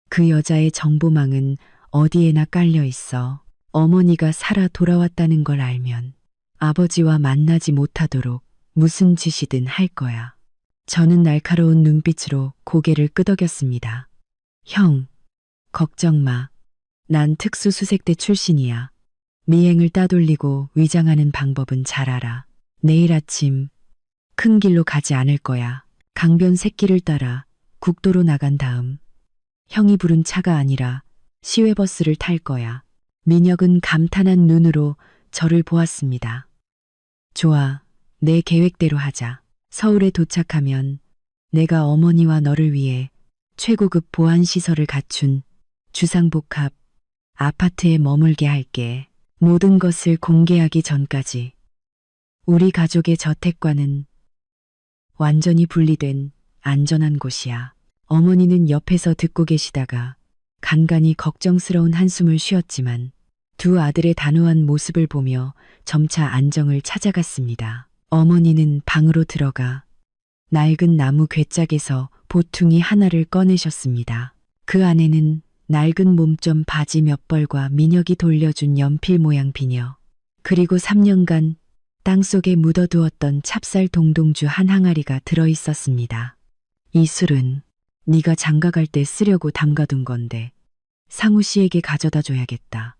그 여자의 정보망은 어디에나 깔려 있어. 어머니가 살아 돌아왔다는 걸 알면 아버지와 만나지 못하도록 무슨 짓이든 할 거야. 저는 날카로운 눈빛으로 고개를 끄덕였습니다. 형, 걱정 마. 난 특수수색대 출신이야. 미행을 따돌리고 위장하는 방법은 잘 알아. 내일 아침 큰 길로 가지 않을 거야. 강변 새길을 따라 국도로 나간 다음 형이 부른 차가 아니라 시외버스를 탈 거야. 민혁은 감탄한 눈으로 저를 보았습니다. 좋아, 내 계획대로 하자. 서울에 도착하면 내가 어머니와 너를 위해 최고급 보안시설을 갖춘 주상복합 아파트에 머물게 할게. 모든 것을 공개하기 전까지 우리 가족의 저택과는 완전히 분리된 안전한 곳이야. 어머니는 옆에서 듣고 계시다가 간간히 걱정스러운 한숨을 쉬었지만 두 아들의 단호한 모습을 보며 점차 안정을 찾아갔습니다. 어머니는 방으로 들어가 낡은 나무 괴짝에서 보퉁이 하나를 꺼내셨습니다. 그 안에는 낡은 몸점 바지 몇 벌과 민혁이 돌려준 연필 모양 비녀, 그리고 3년간 땅속에 묻어두었던 찹쌀 동동주 한 항아리가 들어있었습니다. 이 술은 네가 장가갈 때 쓰려고 담가둔 건데 상우 씨에게 가져다 줘야겠다.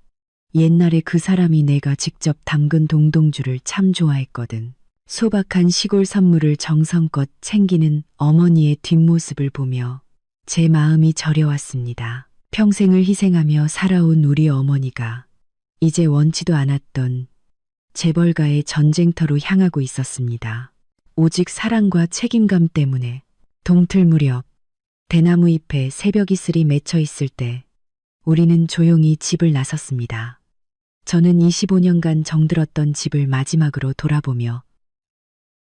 옛날에 그 사람이 내가 직접 담근 동동주를 참 좋아했거든. 소박한 시골 선물을 정성껏 챙기는 어머니의 뒷모습을 보며 제 마음이 저려왔습니다. 평생을 희생하며 살아온 우리 어머니가 이제 원치도 않았던 재벌가의 전쟁터로 향하고 있었습니다. 오직 사랑과 책임감 때문에. 동틀 무렵 대나무 잎에 새벽 이슬이 맺혀 있을 때 우리는 조용히 집을 나섰습니다. 저는 25년간 정들었던 집을 마지막으로 돌아보며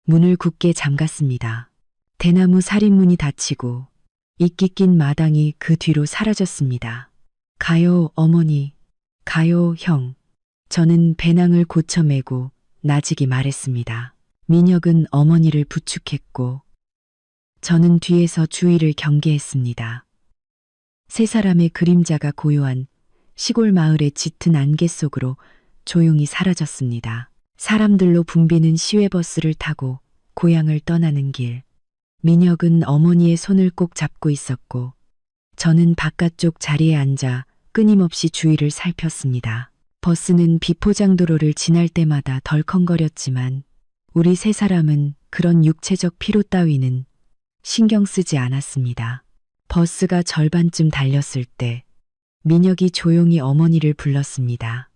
문을 굳게 잠갔습니다. 대나무 살인문이 닫히고 이끼 낀 마당이 그 뒤로 사라졌습니다. 가요, 어머니. 가요, 형. 저는 배낭을 고쳐 메고 나직이 말했습니다. 민혁은 어머니를 부축했고 저는 뒤에서 주위를 경계했습니다. 세 사람의 그림자가 고요한 시골 마을의 짙은 안개 속으로 조용히 사라졌습니다. 사람들로 붐비는 시외버스를 타고 고향을 떠나는 길. 민혁은 어머니의 손을 꼭 잡고 있었고 저는 바깥쪽 자리에 앉아 끊임없이 주위를 살폈습니다. 버스는 비포장도로를 지날 때마다 덜컹거렸지만 우리 세 사람은 그런 육체적 피로 따위는 신경 쓰지 않았습니다. 버스가 절반쯤 달렸을 때 민혁이 조용히 어머니를 불렀습니다.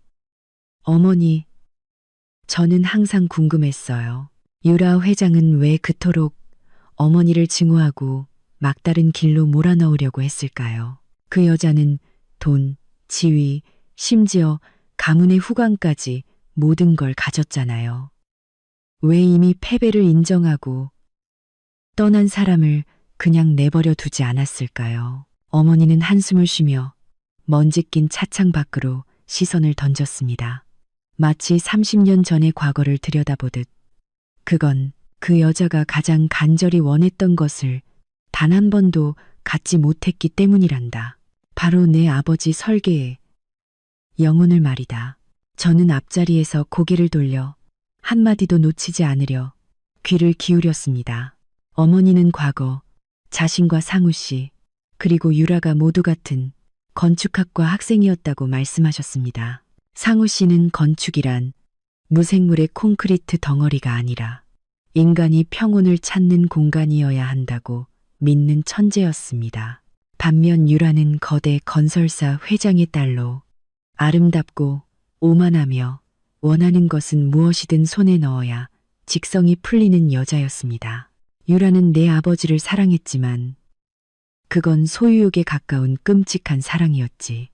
어머니, 저는 항상 궁금했어요. 유라 회장은 왜 그토록 어머니를 증오하고 막다른 길로 몰아넣으려고 했을까요? 그 여자는 돈, 지위, 심지어 가문의 후광까지 모든 걸 가졌잖아요. 왜 이미 패배를 인정하고 떠난 사람을 그냥 내버려 두지 않았을까요? 어머니는 한숨을 쉬며 먼지 낀 차창 밖으로 시선을 던졌습니다. 마치 30년 전의 과거를 들여다보듯 그건 그 여자가 가장 간절히 원했던 것을 단 한 번도 갖지 못했기 때문이란다. 바로 내 아버지 설계의 영혼을 말이다. 저는 앞자리에서 고개를 돌려 한마디도 놓치지 않으려 귀를 기울였습니다. 어머니는 과거 자신과 상우 씨 그리고 유라가 모두 같은 건축학과 학생이었다고 말씀하셨습니다. 상우 씨는 건축이란 무생물의 콘크리트 덩어리가 아니라 인간이 평온을 찾는 공간이어야 한다고 믿는 천재였습니다. 반면 유라는 거대 건설사 회장의 딸로 아름답고 오만하며 원하는 것은 무엇이든 손에 넣어야 직성이 풀리는 여자였습니다. 유라는 내 아버지를 사랑했지만 그건 소유욕에 가까운 끔찍한 사랑이었지.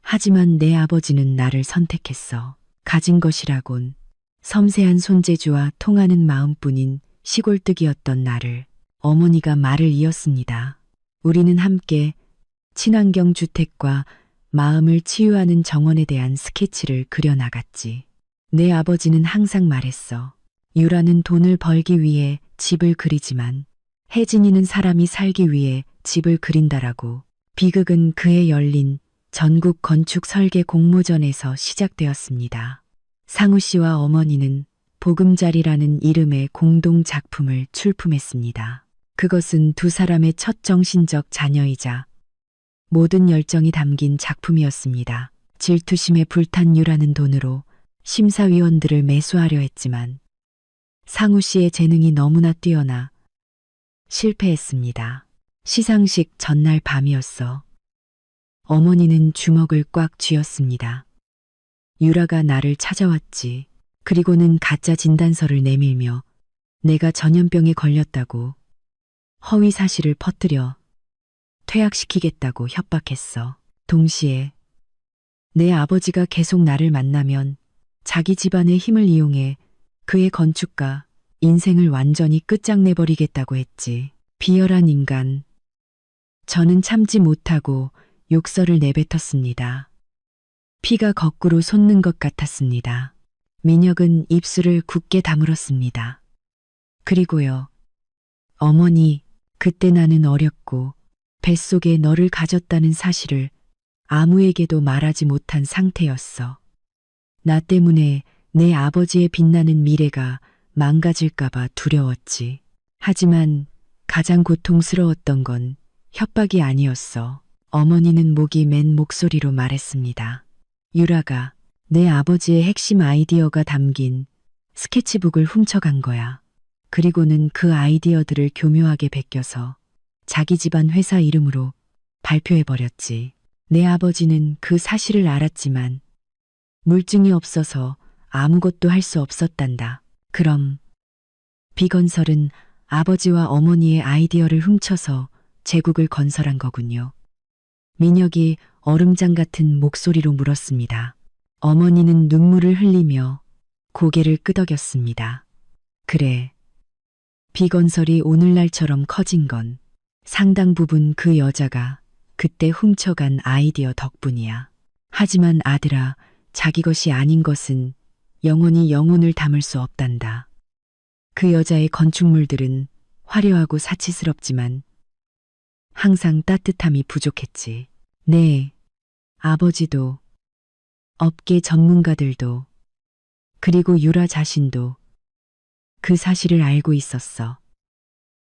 하지만 내 아버지는 나를 선택했어. 가진 것이라곤 섬세한 손재주와 통하는 마음뿐인 시골뜨기였던 나를. 어머니가 말을 이었습니다. 우리는 함께 친환경 주택과 마음을 치유하는 정원에 대한 스케치를 그려나갔지. 내 아버지는 항상 말했어. 유라는 돈을 벌기 위해 집을 그리지만 혜진이는 사람이 살기 위해 집을 그린다라고. 비극은 그해 열린 전국 건축 설계 공모전에서 시작되었습니다. 상우 씨와 어머니는 보금자리라는 이름의 공동 작품을 출품했습니다. 그것은 두 사람의 첫 정신적 자녀이자 모든 열정이 담긴 작품이었습니다. 질투심에 불탄 유라는 돈으로 심사위원들을 매수하려 했지만 상우 씨의 재능이 너무나 뛰어나 실패했습니다. 시상식 전날 밤이었어. 어머니는 주먹을 꽉 쥐었습니다. 유라가 나를 찾아왔지. 그리고는 가짜 진단서를 내밀며 내가 전염병에 걸렸다고 허위 사실을 퍼뜨려 퇴학시키겠다고 협박했어. 동시에 내 아버지가 계속 나를 만나면 자기 집안의 힘을 이용해 그의 건축가 인생을 완전히 끝장내버리겠다고 했지. 비열한 인간. 저는 참지 못하고 욕설을 내뱉었습니다. 피가 거꾸로 솟는 것 같았습니다. 민혁은 입술을 굳게 다물었습니다. 그리고요. 어머니, 그때 나는 어렸고 뱃속에 너를 가졌다는 사실을 아무에게도 말하지 못한 상태였어. 나 때문에 내 아버지의 빛나는 미래가 망가질까봐 두려웠지. 하지만 가장 고통스러웠던 건 협박이 아니었어. 어머니는 목이 맨 목소리로 말했습니다. 유라가 내 아버지의 핵심 아이디어가 담긴 스케치북을 훔쳐간 거야. 그리고는 그 아이디어들을 교묘하게 베껴서 자기 집안 회사 이름으로 발표해버렸지. 내 아버지는 그 사실을 알았지만 물증이 없어서 아무것도 할 수 없었단다. 그럼 비건설은 아버지와 어머니의 아이디어를 훔쳐서 제국을 건설한 거군요. 민혁이 얼음장 같은 목소리로 물었습니다. 어머니는 눈물을 흘리며 고개를 끄덕였습니다. 그래. 비건설이 오늘날처럼 커진 건 상당 부분 그 여자가 그때 훔쳐간 아이디어 덕분이야. 하지만 아들아, 자기 것이 아닌 것은 영원히 영혼을 담을 수 없단다. 그 여자의 건축물들은 화려하고 사치스럽지만 항상 따뜻함이 부족했지. 네, 아버지도, 업계 전문가들도, 그리고 유라 자신도 그 사실을 알고 있었어.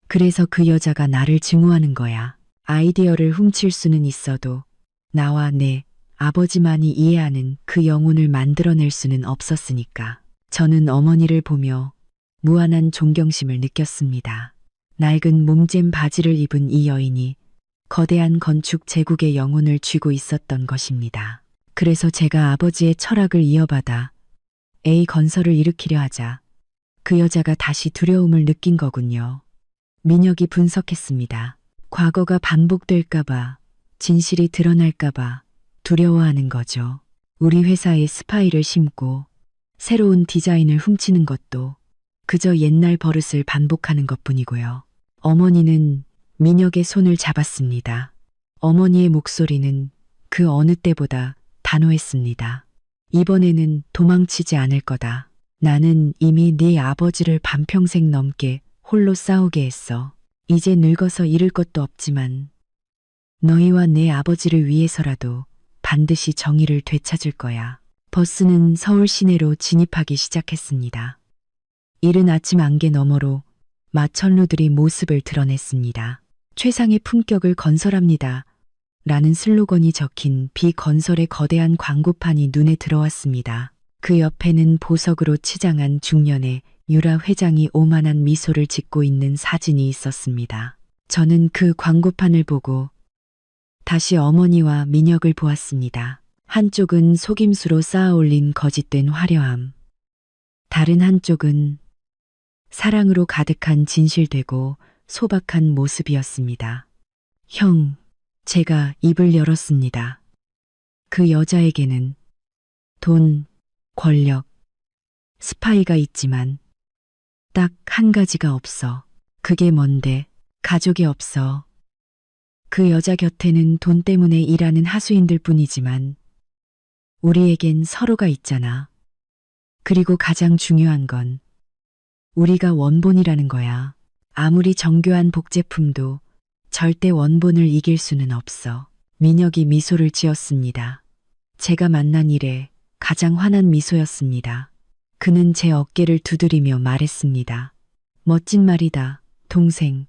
그래서 그 여자가 나를 증오하는 거야. 아이디어를 훔칠 수는 있어도 나와 내 아버지만이 이해하는 그 영혼을 만들어낼 수는 없었으니까. 저는 어머니를 보며 무한한 존경심을 느꼈습니다. 낡은 몸잼 바지를 입은 이 여인이 거대한 건축 제국의 영혼을 쥐고 있었던 것입니다. 그래서 제가 아버지의 철학을 이어받아 A 건설을 일으키려 하자 그 여자가 다시 두려움을 느낀 거군요. 민혁이 분석했습니다. 과거가 반복될까봐, 진실이 드러날까봐 두려워하는 거죠. 우리 회사에 스파이를 심고 새로운 디자인을 훔치는 것도 그저 옛날 버릇을 반복하는 것뿐이고요. 어머니는 민혁의 손을 잡았습니다. 어머니의 목소리는 그 어느 때보다 단호했습니다. 이번에는 도망치지 않을 거다. 나는 이미 네 아버지를 반평생 넘게 홀로 싸우게 했어. 이제 늙어서 잃을 것도 없지만 너희와 내 아버지를 위해서라도 반드시 정의를 되찾을 거야. 버스는 서울 시내로 진입하기 시작했습니다. 이른 아침 안개 너머로 마천루들이 모습을 드러냈습니다. 최상의 품격을 건설합니다. 라는 슬로건이 적힌 비건설의 거대한 광고판이 눈에 들어왔습니다. 그 옆에는 보석으로 치장한 중년의 유라 회장이 오만한 미소를 짓고 있는 사진이 있었습니다. 저는 그 광고판을 보고 다시 어머니와 민혁을 보았습니다. 한쪽은 속임수로 쌓아올린 거짓된 화려함. 다른 한쪽은 사랑으로 가득한 진실되고 소박한 모습이었습니다. 형, 제가 입을 열었습니다. 그 여자에게는 돈, 권력, 스파이가 있지만 딱 한 가지가 없어. 그게 뭔데? 가족이 없어. 그 여자 곁에는 돈 때문에 일하는 하수인들 뿐이지만 우리에겐 서로가 있잖아. 그리고 가장 중요한 건 우리가 원본이라는 거야. 아무리 정교한 복제품도 절대 원본을 이길 수는 없어. 민혁이 미소를 지었습니다. 제가 만난 일에 가장 환한 미소였습니다. 그는 제 어깨를 두드리며 말했습니다. 멋진 말이다, 동생.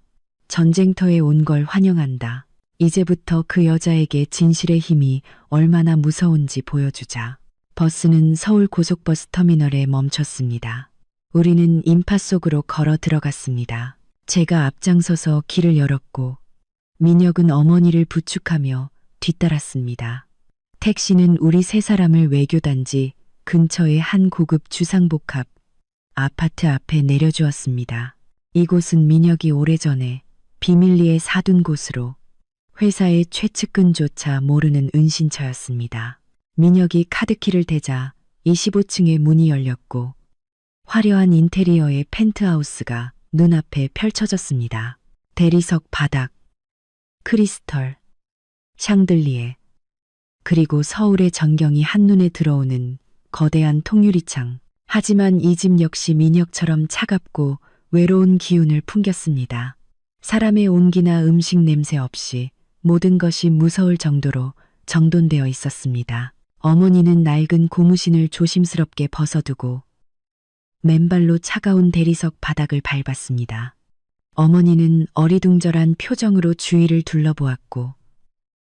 전쟁터에 온 걸 환영한다. 이제부터 그 여자에게 진실의 힘이 얼마나 무서운지 보여주자. 버스는 서울 고속버스 터미널에 멈췄습니다. 우리는 인파 속으로 걸어 들어갔습니다. 제가 앞장서서 길을 열었고 민혁은 어머니를 부축하며 뒤따랐습니다. 택시는 우리 세 사람을 외교단지 근처의 한 고급 주상복합 아파트 앞에 내려주었습니다. 이곳은 민혁이 오래전에 비밀리에 사둔 곳으로 회사의 최측근조차 모르는 은신처였습니다. 민혁이 카드키를 대자 25층의 문이 열렸고 화려한 인테리어의 펜트하우스가 눈앞에 펼쳐졌습니다. 대리석 바닥, 크리스털, 샹들리에, 그리고 서울의 전경이 한눈에 들어오는 거대한 통유리창. 하지만 이 집 역시 민혁처럼 차갑고 외로운 기운을 풍겼습니다. 사람의 온기나 음식 냄새 없이 모든 것이 무서울 정도로 정돈되어 있었습니다. 어머니는 낡은 고무신을 조심스럽게 벗어두고 맨발로 차가운 대리석 바닥을 밟았습니다. 어머니는 어리둥절한 표정으로 주위를 둘러보았고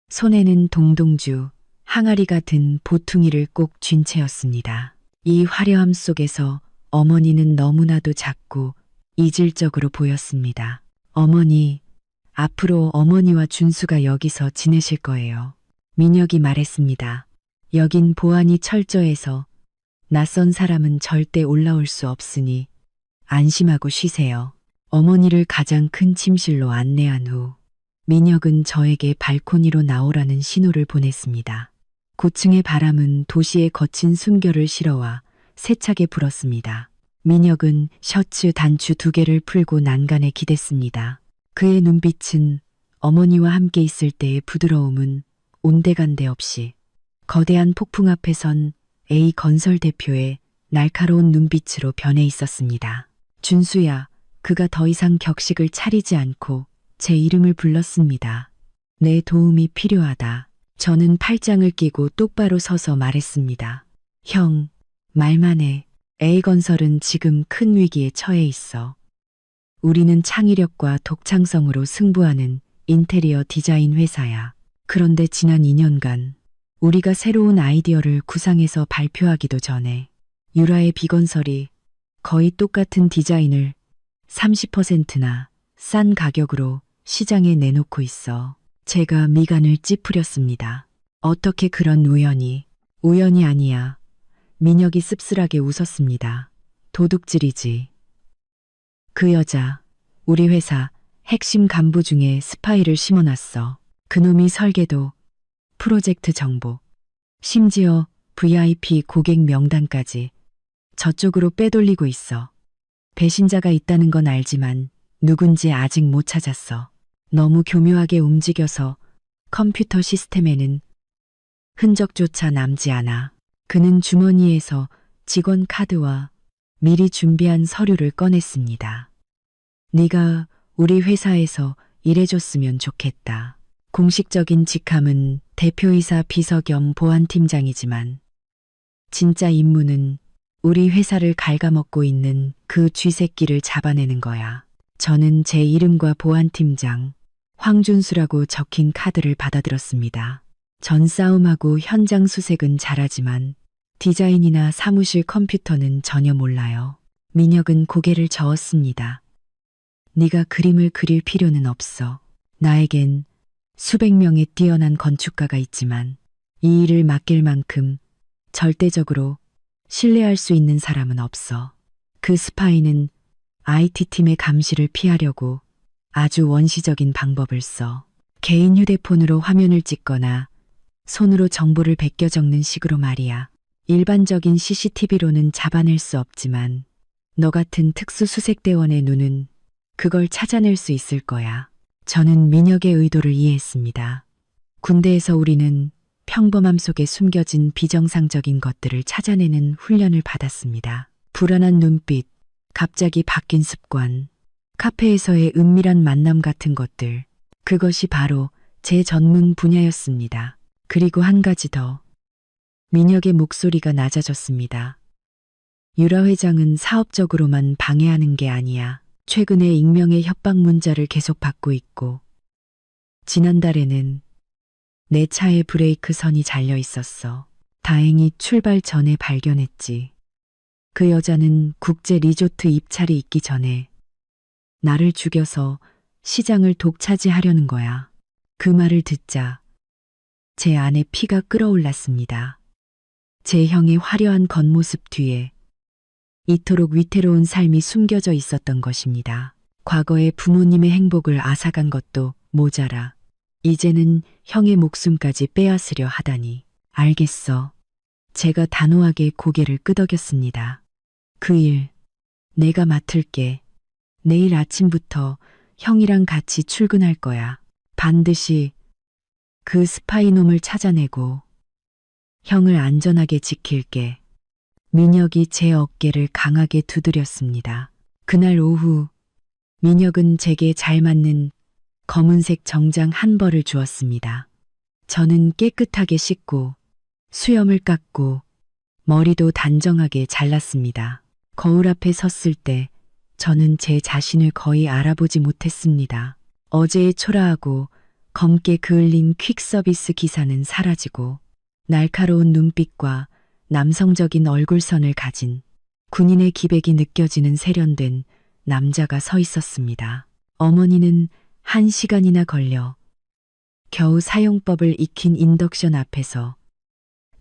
손에는 동동주, 항아리가 든 보퉁이를 꼭 쥔 채였습니다. 이 화려함 속에서 어머니는 너무나도 작고 이질적으로 보였습니다. 어머니, 앞으로 어머니와 준수가 여기서 지내실 거예요. 민혁이 말했습니다. 여긴 보안이 철저해서 낯선 사람은 절대 올라올 수 없으니 안심하고 쉬세요. 어머니를 가장 큰 침실로 안내한 후 민혁은 저에게 발코니로 나오라는 신호를 보냈습니다. 고층의 바람은 도시의 거친 숨결을 실어와 세차게 불었습니다. 민혁은 셔츠 단추 2개를 풀고 난간에 기댔습니다. 그의 눈빛은 어머니와 함께 있을 때의 부드러움은 온데간데 없이 거대한 폭풍 앞에선 A건설 대표의 날카로운 눈빛으로 변해 있었습니다. 준수야, 그가 더 이상 격식을 차리지 않고 제 이름을 불렀습니다. 내 도움이 필요하다. 저는 팔짱을 끼고 똑바로 서서 말했습니다. 형, 말만 해. A건설은 지금 큰 위기에 처해 있어. 우리는 창의력과 독창성으로 승부하는 인테리어 디자인 회사야. 그런데 지난 2년간 우리가 새로운 아이디어를 구상해서 발표하기도 전에 유라의 비건설이 거의 똑같은 디자인을 30%나 싼 가격으로 시장에 내놓고 있어. 제가 미간을 찌푸렸습니다. 어떻게 그런 우연이 아니야. 민혁이 씁쓸하게 웃었습니다. 도둑질이지. 그 여자, 우리 회사 핵심 간부 중에 스파이를 심어놨어. 그놈이 설계도, 프로젝트 정보, 심지어 VIP 고객 명단까지 저쪽으로 빼돌리고 있어. 배신자가 있다는 건 알지만 누군지 아직 못 찾았어. 너무 교묘하게 움직여서 컴퓨터 시스템에는 흔적조차 남지 않아. 그는 주머니에서 직원 카드와 미리 준비한 서류를 꺼냈습니다. 네가 우리 회사에서 일해줬으면 좋겠다. 공식적인 직함은 대표이사 비서 겸 보안팀장이지만 진짜 임무는 우리 회사를 갉아먹고 있는 그 쥐새끼를 잡아내는 거야. 저는 제 이름과 보안팀장 황준수라고 적힌 카드를 받아들었습니다. 전싸움하고 현장 수색은 잘하지만 디자인이나 사무실 컴퓨터는 전혀 몰라요. 민혁은 고개를 저었습니다. 네가 그림을 그릴 필요는 없어. 나에겐 수백 명의 뛰어난 건축가가 있지만 이 일을 맡길 만큼 절대적으로 신뢰할 수 있는 사람은 없어. 그 스파이는 IT팀의 감시를 피하려고 아주 원시적인 방법을 써. 개인 휴대폰으로 화면을 찍거나 손으로 정보를 베껴 적는 식으로 말이야. 일반적인 CCTV로는 잡아낼 수 없지만 너 같은 특수수색대원의 눈은 그걸 찾아낼 수 있을 거야. 저는 민혁의 의도를 이해했습니다. 군대에서 우리는 평범함 속에 숨겨진 비정상적인 것들을 찾아내는 훈련을 받았습니다. 불안한 눈빛, 갑자기 바뀐 습관, 카페에서의 은밀한 만남 같은 것들. 그것이 바로 제 전문 분야였습니다. 그리고 한 가지 더. 민혁의 목소리가 낮아졌습니다. 유라 회장은 사업적으로만 방해하는 게 아니야. 최근에 익명의 협박 문자를 계속 받고 있고 지난달에는 내 차에 브레이크 선이 잘려 있었어. 다행히 출발 전에 발견했지. 그 여자는 국제 리조트 입찰이 있기 전에 나를 죽여서 시장을 독차지하려는 거야. 그 말을 듣자 제 안에 피가 끓어올랐습니다. 제 형의 화려한 겉모습 뒤에 이토록 위태로운 삶이 숨겨져 있었던 것입니다. 과거에 부모님의 행복을 앗아간 것도 모자라 이제는 형의 목숨까지 빼앗으려 하다니. 알겠어. 제가 단호하게 고개를 끄덕였습니다. 그 일 내가 맡을게. 내일 아침부터 형이랑 같이 출근할 거야. 반드시 그 스파이놈을 찾아내고 형을 안전하게 지킬게. 민혁이 제 어깨를 강하게 두드렸습니다. 그날 오후 민혁은 제게 잘 맞는 검은색 정장 한 벌을 주었습니다. 저는 깨끗하게 씻고 수염을 깎고 머리도 단정하게 잘랐습니다. 거울 앞에 섰을 때 저는 제 자신을 거의 알아보지 못했습니다. 어제의 초라하고 검게 그을린 퀵서비스 기사는 사라지고 날카로운 눈빛과 남성적인 얼굴선을 가진 군인의 기백이 느껴지는 세련된 남자가 서 있었습니다. 어머니는 1시간이나 걸려 겨우 사용법을 익힌 인덕션 앞에서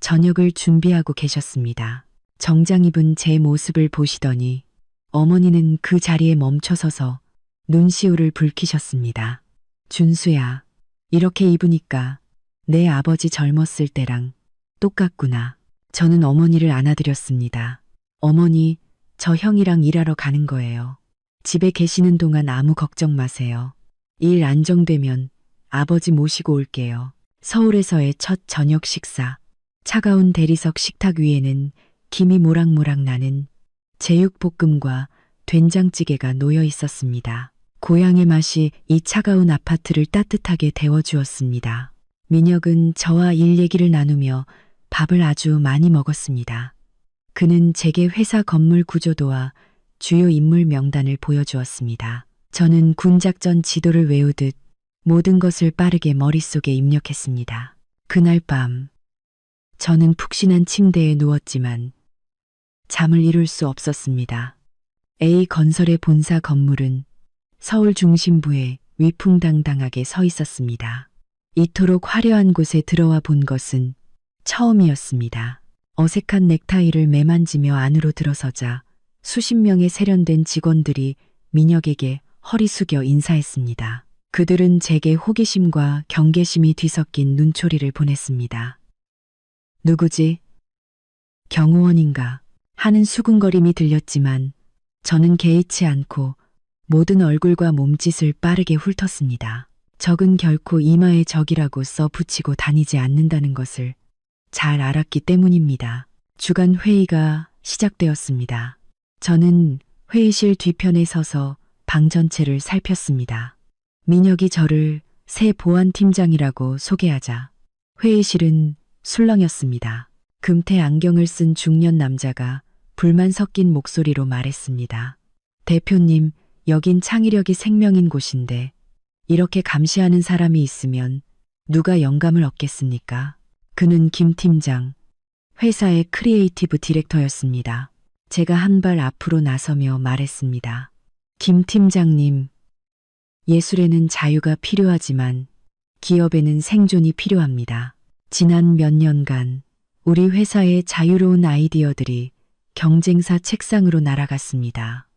저녁을 준비하고 계셨습니다. 정장 입은 제 모습을 보시더니 어머니는 그 자리에 멈춰서서 눈시울을 붉히셨습니다. 준수야, 이렇게 입으니까 내 아버지 젊었을 때랑 똑같구나. 저는 어머니를 안아드렸습니다. 어머니, 저 형이랑 일하러 가는 거예요. 집에 계시는 동안 아무 걱정 마세요. 일 안정되면 아버지 모시고 올게요. 서울에서의 첫 저녁 식사. 차가운 대리석 식탁 위에는 김이 모락모락 나는 제육볶음과 된장찌개가 놓여 있었습니다. 고향의 맛이 이 차가운 아파트를 따뜻하게 데워주었습니다. 민혁은 저와 일 얘기를 나누며 밥을 아주 많이 먹었습니다. 그는 제게 회사 건물 구조도와 주요 인물 명단을 보여주었습니다. 저는 군작전 지도를 외우듯 모든 것을 빠르게 머릿속에 입력했습니다. 그날 밤 저는 푹신한 침대에 누웠지만 잠을 이룰 수 없었습니다. A건설의 본사 건물은 서울 중심부에 위풍당당하게 서 있었습니다. 이토록 화려한 곳에 들어와 본 것은 처음이었습니다. 어색한 넥타이를 매만지며 안으로 들어서자 수십 명의 세련된 직원들이 민혁에게 허리 숙여 인사했습니다. 그들은 제게 호기심과 경계심이 뒤섞인 눈초리를 보냈습니다. 누구지? 경호원인가? 하는 수군거림이 들렸지만 저는 개의치 않고 모든 얼굴과 몸짓을 빠르게 훑었습니다. 적은 결코 이마에 적이라고 써 붙이고 다니지 않는다는 것을 잘 알았기 때문입니다. 주간 회의가 시작되었습니다. 저는 회의실 뒤편에 서서 방 전체를 살폈습니다. 민혁이 저를 새 보안팀장이라고 소개하자 회의실은 술렁였습니다. 금태 안경을 쓴 중년 남자가 불만 섞인 목소리로 말했습니다. 대표님, 여긴 창의력이 생명인 곳인데 이렇게 감시하는 사람이 있으면 누가 영감을 얻겠습니까? 그는 김 팀장, 회사의 크리에이티브 디렉터였습니다. 제가 한 발 앞으로 나서며 말했습니다. 김 팀장님, 예술에는 자유가 필요하지만 기업에는 생존이 필요합니다. 지난 몇 년간 우리 회사의 자유로운 아이디어들이 경쟁사 책상으로 날아갔습니다.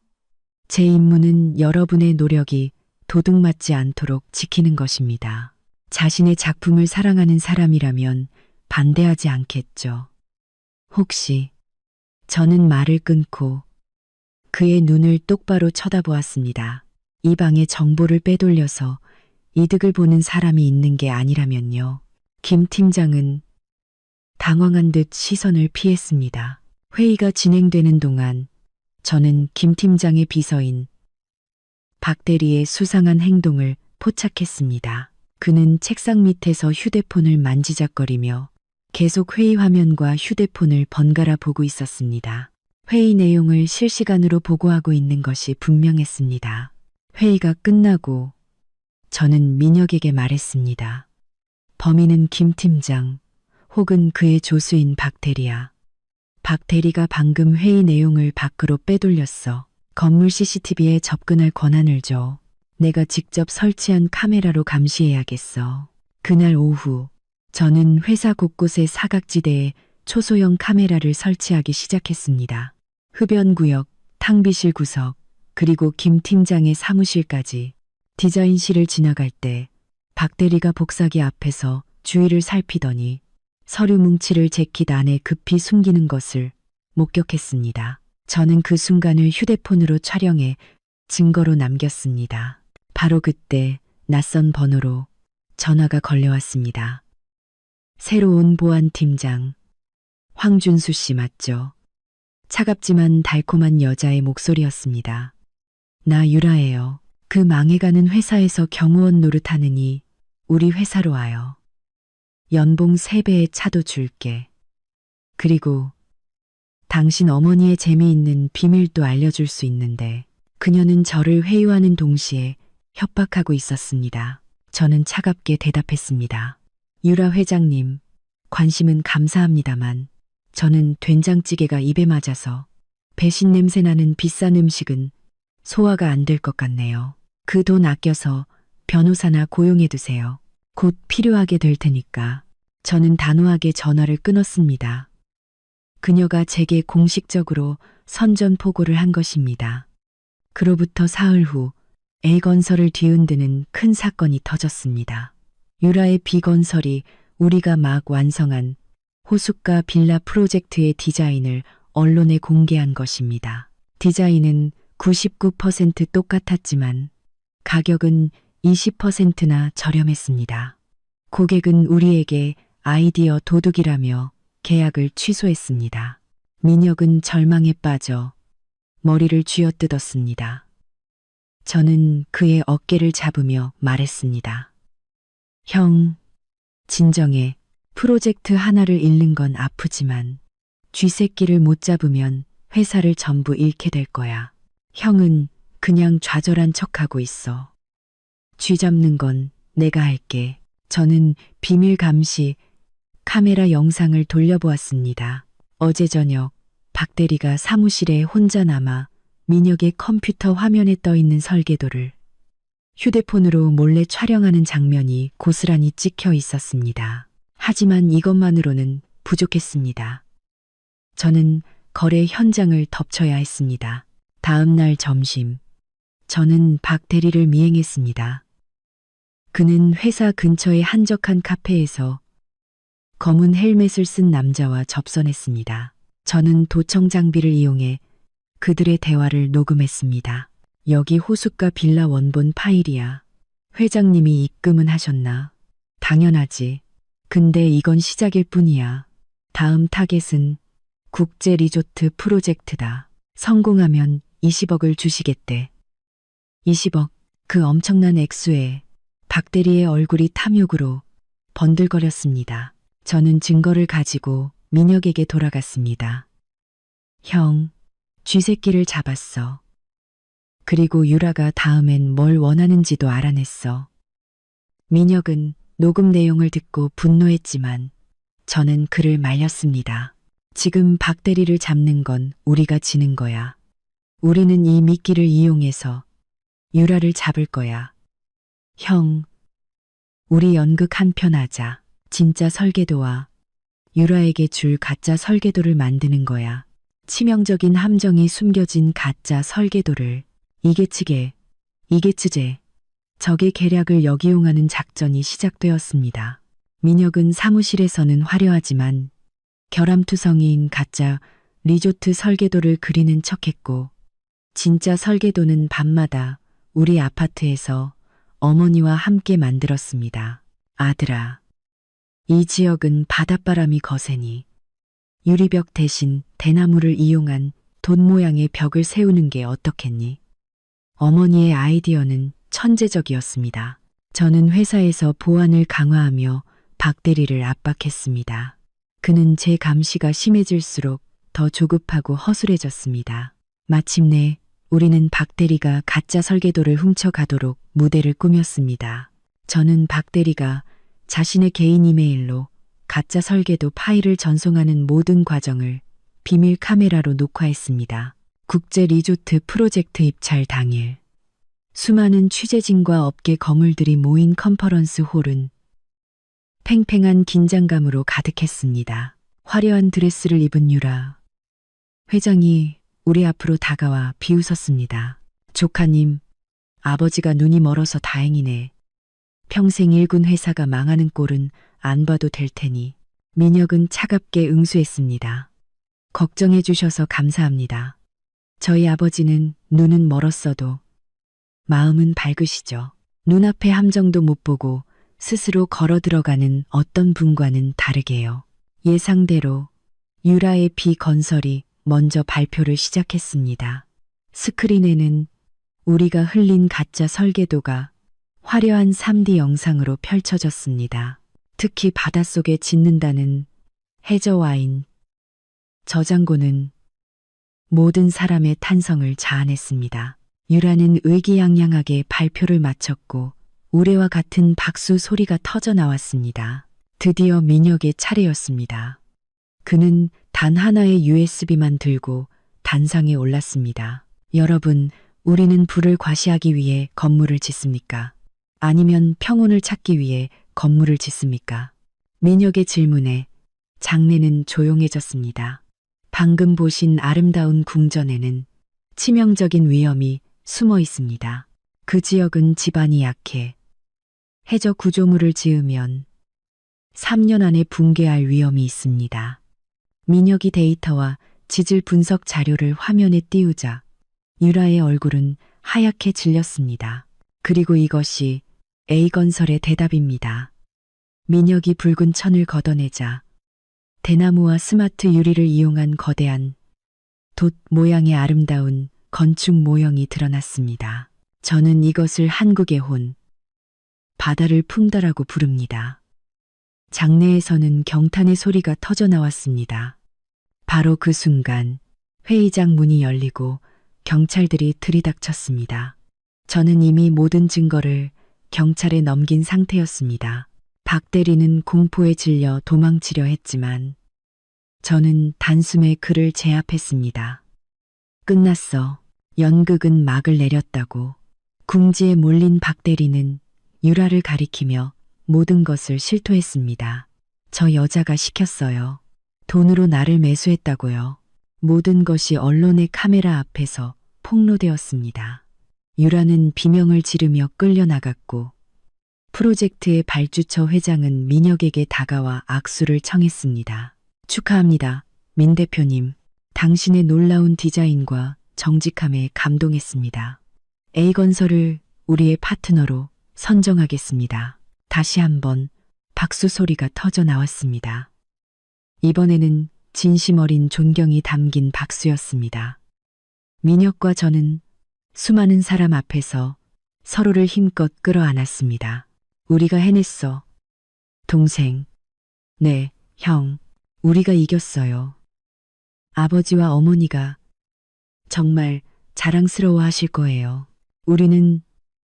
제 임무는 여러분의 노력이 도둑맞지 않도록 지키는 것입니다. 자신의 작품을 사랑하는 사람이라면 반대하지 않겠죠. 혹시 저는 말을 끊고 그의 눈을 똑바로 쳐다보았습니다. 이 방에 정보를 빼돌려서 이득을 보는 사람이 있는 게 아니라면요. 김 팀장은 당황한 듯 시선을 피했습니다. 회의가 진행되는 동안 저는 김 팀장의 비서인 박 대리의 수상한 행동을 포착했습니다. 그는 책상 밑에서 휴대폰을 만지작거리며 계속 회의 화면과 휴대폰을 번갈아 보고 있었습니다. 회의 내용을 실시간으로 보고하고 있는 것이 분명했습니다. 회의가 끝나고 저는 민혁에게 말했습니다. 범인은 김 팀장 혹은 그의 조수인 박대리야. 박대리가 방금 회의 내용을 밖으로 빼돌렸어. 건물 CCTV에 접근할 권한을 줘. 내가 직접 설치한 카메라로 감시해야겠어. 그날 오후 저는 회사 곳곳의 사각지대에 초소형 카메라를 설치하기 시작했습니다. 흡연구역, 탕비실 구석, 그리고 김 팀장의 사무실까지. 디자인실을 지나갈 때 박 대리가 복사기 앞에서 주위를 살피더니 서류 뭉치를 재킷 안에 급히 숨기는 것을 목격했습니다. 저는 그 순간을 휴대폰으로 촬영해 증거로 남겼습니다. 바로 그때 낯선 번호로 전화가 걸려왔습니다. 새로 온 보안팀장 황준수 씨 맞죠? 차갑지만 달콤한 여자의 목소리였습니다. 나 유라예요. 그 망해가는 회사에서 경호원 노릇하느니 우리 회사로 와요. 연봉 3배의 차도 줄게. 그리고 당신 어머니의 재미있는 비밀도 알려줄 수 있는데 그녀는 저를 회유하는 동시에 협박하고 있었습니다. 저는 차갑게 대답했습니다. 유라 회장님, 관심은 감사합니다만 저는 된장찌개가 입에 맞아서 배신 냄새 나는 비싼 음식은 소화가 안 될 것 같네요. 그 돈 아껴서 변호사나 고용해 두세요. 곧 필요하게 될 테니까. 저는 단호하게 전화를 끊었습니다. 그녀가 제게 공식적으로 선전포고를 한 것입니다. 그로부터 사흘 후 A건설을 뒤흔드는 큰 사건이 터졌습니다. 유라의 B건설이 우리가 막 완성한 호숫가 빌라 프로젝트의 디자인을 언론에 공개한 것입니다. 디자인은 99% 똑같았지만 가격은 20%나 저렴했습니다. 고객은 우리에게 아이디어 도둑이라며 계약을 취소했습니다. 민혁은 절망에 빠져 머리를 쥐어뜯었습니다. 저는 그의 어깨를 잡으며 말했습니다. 형, 진정해. 프로젝트 하나를 잃는 건 아프지만 쥐새끼를 못 잡으면 회사를 전부 잃게 될 거야. 형은 그냥 좌절한 척하고 있어. 쥐 잡는 건 내가 할게. 저는 비밀 감시 카메라 영상을 돌려보았습니다. 어제 저녁 박 대리가 사무실에 혼자 남아 민혁의 컴퓨터 화면에 떠 있는 설계도를 휴대폰으로 몰래 촬영하는 장면이 고스란히 찍혀 있었습니다. 하지만 이것만으로는 부족했습니다. 저는 거래 현장을 덮쳐야 했습니다. 다음 날 점심, 저는 박 대리를 미행했습니다. 그는 회사 근처의 한적한 카페에서 검은 헬멧을 쓴 남자와 접선했습니다. 저는 도청 장비를 이용해 그들의 대화를 녹음했습니다. 여기 호숫가 빌라 원본 파일이야. 회장님이 입금은 하셨나? 당연하지. 근데 이건 시작일 뿐이야. 다음 타겟은 국제 리조트 프로젝트다. 성공하면 20억을 주시겠대. 20억, 그 엄청난 액수에 박 대리의 얼굴이 탐욕으로 번들거렸습니다. 저는 증거를 가지고 민혁에게 돌아갔습니다. 형, 쥐새끼를 잡았어. 그리고 유라가 다음엔 뭘 원하는지도 알아냈어. 민혁은 녹음 내용을 듣고 분노했지만 저는 그를 말렸습니다. 지금 박 대리를 잡는 건 우리가 지는 거야. 우리는 이 미끼를 이용해서 유라를 잡을 거야. 형, 우리 연극 한 편 하자. 진짜 설계도와 유라에게 줄 가짜 설계도를 만드는 거야. 치명적인 함정이 숨겨진 가짜 설계도를 이게 치게, 이게 치제. 적의 계략을 역이용하는 작전이 시작되었습니다. 민혁은 사무실에서는 화려하지만 결함투성이인 가짜 리조트 설계도를 그리는 척했고 진짜 설계도는 밤마다 우리 아파트에서 어머니와 함께 만들었습니다. 아들아, 이 지역은 바닷바람이 거세니 유리벽 대신 대나무를 이용한 돛 모양의 벽을 세우는 게 어떻겠니? 어머니의 아이디어는 천재적이었습니다. 저는 회사에서 보안을 강화하며 박 대리를 압박했습니다. 그는 제 감시가 심해질수록 더 조급하고 허술해졌습니다. 마침내 우리는 박대리가 가짜 설계도를 훔쳐가도록 무대를 꾸몄습니다. 저는 박대리가 자신의 개인 이메일로 가짜 설계도 파일을 전송하는 모든 과정을 비밀 카메라로 녹화했습니다. 국제 리조트 프로젝트 입찰 당일 수많은 취재진과 업계 거물들이 모인 컨퍼런스 홀은 팽팽한 긴장감으로 가득했습니다. 화려한 드레스를 입은 유라 회장이 우리 앞으로 다가와 비웃었습니다. 조카님, 아버지가 눈이 멀어서 다행이네. 평생 일군 회사가 망하는 꼴은 안 봐도 될 테니. 민혁은 차갑게 응수했습니다. 걱정해 주셔서 감사합니다. 저희 아버지는 눈은 멀었어도 마음은 밝으시죠. 눈앞의 함정도 못 보고 스스로 걸어 들어가는 어떤 분과는 다르게요. 예상대로 유라의 비건설이 먼저 발표를 시작했습니다. 스크린에는 우리가 흘린 가짜 설계도가 화려한 3D 영상으로 펼쳐졌습니다. 특히 바닷속에 짓는다는 해저와인 저장고는 모든 사람의 탄성을 자아냈습니다. 유라는 의기양양하게 발표를 마쳤고 우레와 같은 박수 소리가 터져 나왔습니다. 드디어 민혁의 차례였습니다. 그는 단 하나의 USB만 들고 단상에 올랐습니다. 여러분, 우리는 부를 과시하기 위해 건물을 짓습니까? 아니면 평온을 찾기 위해 건물을 짓습니까? 민혁의 질문에 장내는 조용해졌습니다. 방금 보신 아름다운 궁전에는 치명적인 위험이 숨어 있습니다. 그 지역은 지반이 약해 해저 구조물을 지으면 3년 안에 붕괴할 위험이 있습니다. 민혁이 데이터와 지질 분석 자료를 화면에 띄우자 유라의 얼굴은 하얗게 질렸습니다. 그리고 이것이 A건설의 대답입니다. 민혁이 붉은 천을 걷어내자 대나무와 스마트 유리를 이용한 거대한 돛 모양의 아름다운 건축 모형이 드러났습니다. 저는 이것을 한국의 혼, 바다를 품다라고 부릅니다. 장내에서는 경탄의 소리가 터져 나왔습니다. 바로 그 순간 회의장 문이 열리고 경찰들이 들이닥쳤습니다. 저는 이미 모든 증거를 경찰에 넘긴 상태였습니다. 박 대리는 공포에 질려 도망치려 했지만 저는 단숨에 그를 제압했습니다. 끝났어. 연극은 막을 내렸다고. 궁지에 몰린 박 대리는 유라를 가리키며 모든 것을 실토했습니다. 저 여자가 시켰어요. 돈으로 나를 매수했다고요. 모든 것이 언론의 카메라 앞에서 폭로되었습니다. 유라는 비명을 지르며 끌려나갔고 프로젝트의 발주처 회장은 민혁에게 다가와 악수를 청했습니다. 축하합니다, 민 대표님. 당신의 놀라운 디자인과 정직함에 감동했습니다. A건설을 우리의 파트너로 선정하겠습니다. 다시 한번 박수 소리가 터져 나왔습니다. 이번에는 진심 어린 존경이 담긴 박수였습니다. 민혁과 저는 수많은 사람 앞에서 서로를 힘껏 끌어안았습니다. 우리가 해냈어. 동생. 네, 형. 우리가 이겼어요. 아버지와 어머니가 정말 자랑스러워 하실 거예요. 우리는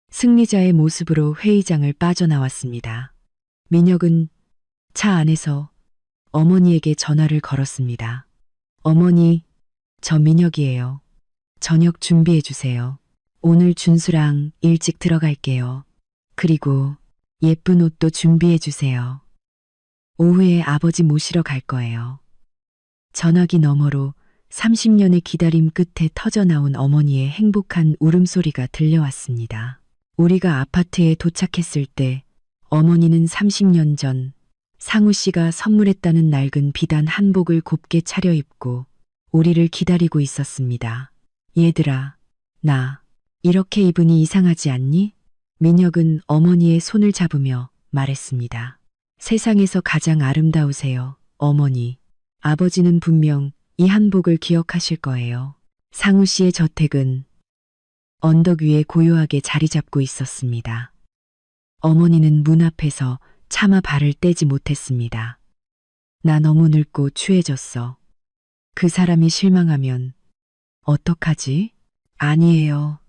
승리자의 모습으로 회의장을 빠져나왔습니다. 민혁은 차 안에서 어머니에게 전화를 걸었습니다. 어머니, 저 민혁이에요. 저녁 준비해 주세요. 오늘 준수랑 일찍 들어갈게요. 그리고 예쁜 옷도 준비해 주세요. 오후에 아버지 모시러 갈 거예요. 전화기 너머로 30년의 기다림 끝에 터져나온 어머니의 행복한 울음소리가 들려왔습니다. 우리가 아파트에 도착했을 때 어머니는 30년 전 상우 씨가 선물했다는 낡은 비단 한복을 곱게 차려입고 우리를 기다리고 있었습니다. 얘들아, 나 이렇게 입으니 이상하지 않니? 민혁은 어머니의 손을 잡으며 말했습니다. 세상에서 가장 아름다우세요, 어머니. 아버지는 분명 이 한복을 기억하실 거예요. 상우 씨의 저택은 언덕 위에 고요하게 자리 잡고 있었습니다. 어머니는 문 앞에서 차마 발을 떼지 못했습니다. 나 너무 늙고 추해졌어. 그 사람이 실망하면 어떡하지? 아니에요.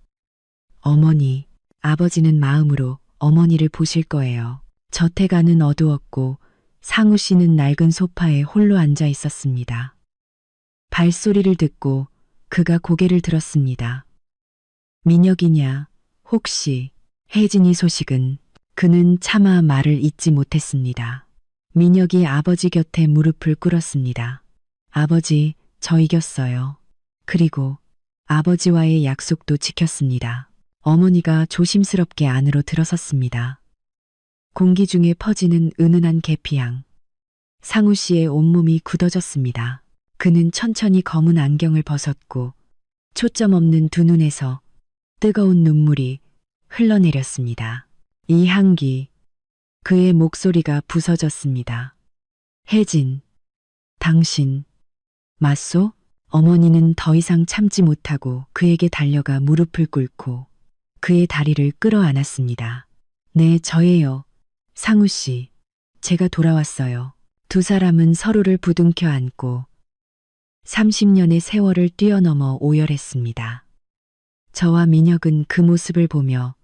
어머니, 아버지는 마음으로 어머니를 보실 거예요. 저택 안은 어두웠고 상우 씨는 낡은 소파에 홀로 앉아 있었습니다. 발소리를 듣고 그가 고개를 들었습니다. 민혁이냐, 혹시 혜진이 소식은? 그는 차마 말을 잇지 못했습니다. 민혁이 아버지 곁에 무릎을 꿇었습니다. 아버지, 저 이겼어요. 그리고 아버지와의 약속도 지켰습니다. 어머니가 조심스럽게 안으로 들어섰습니다. 공기 중에 퍼지는 은은한 계피향. 상우 씨의 온몸이 굳어졌습니다. 그는 천천히 검은 안경을 벗었고 초점 없는 두 눈에서 뜨거운 눈물이 흘러내렸습니다. 이 향기, 그의 목소리가 부서졌습니다. 혜진, 당신, 맞소? 어머니는 더 이상 참지 못하고 그에게 달려가 무릎을 꿇고 그의 다리를 끌어안았습니다. 네, 저예요. 상우 씨, 제가 돌아왔어요. 두 사람은 서로를 부둥켜 안고 30년의 세월을 뛰어넘어 오열했습니다. 저와 민혁은 그 모습을 보며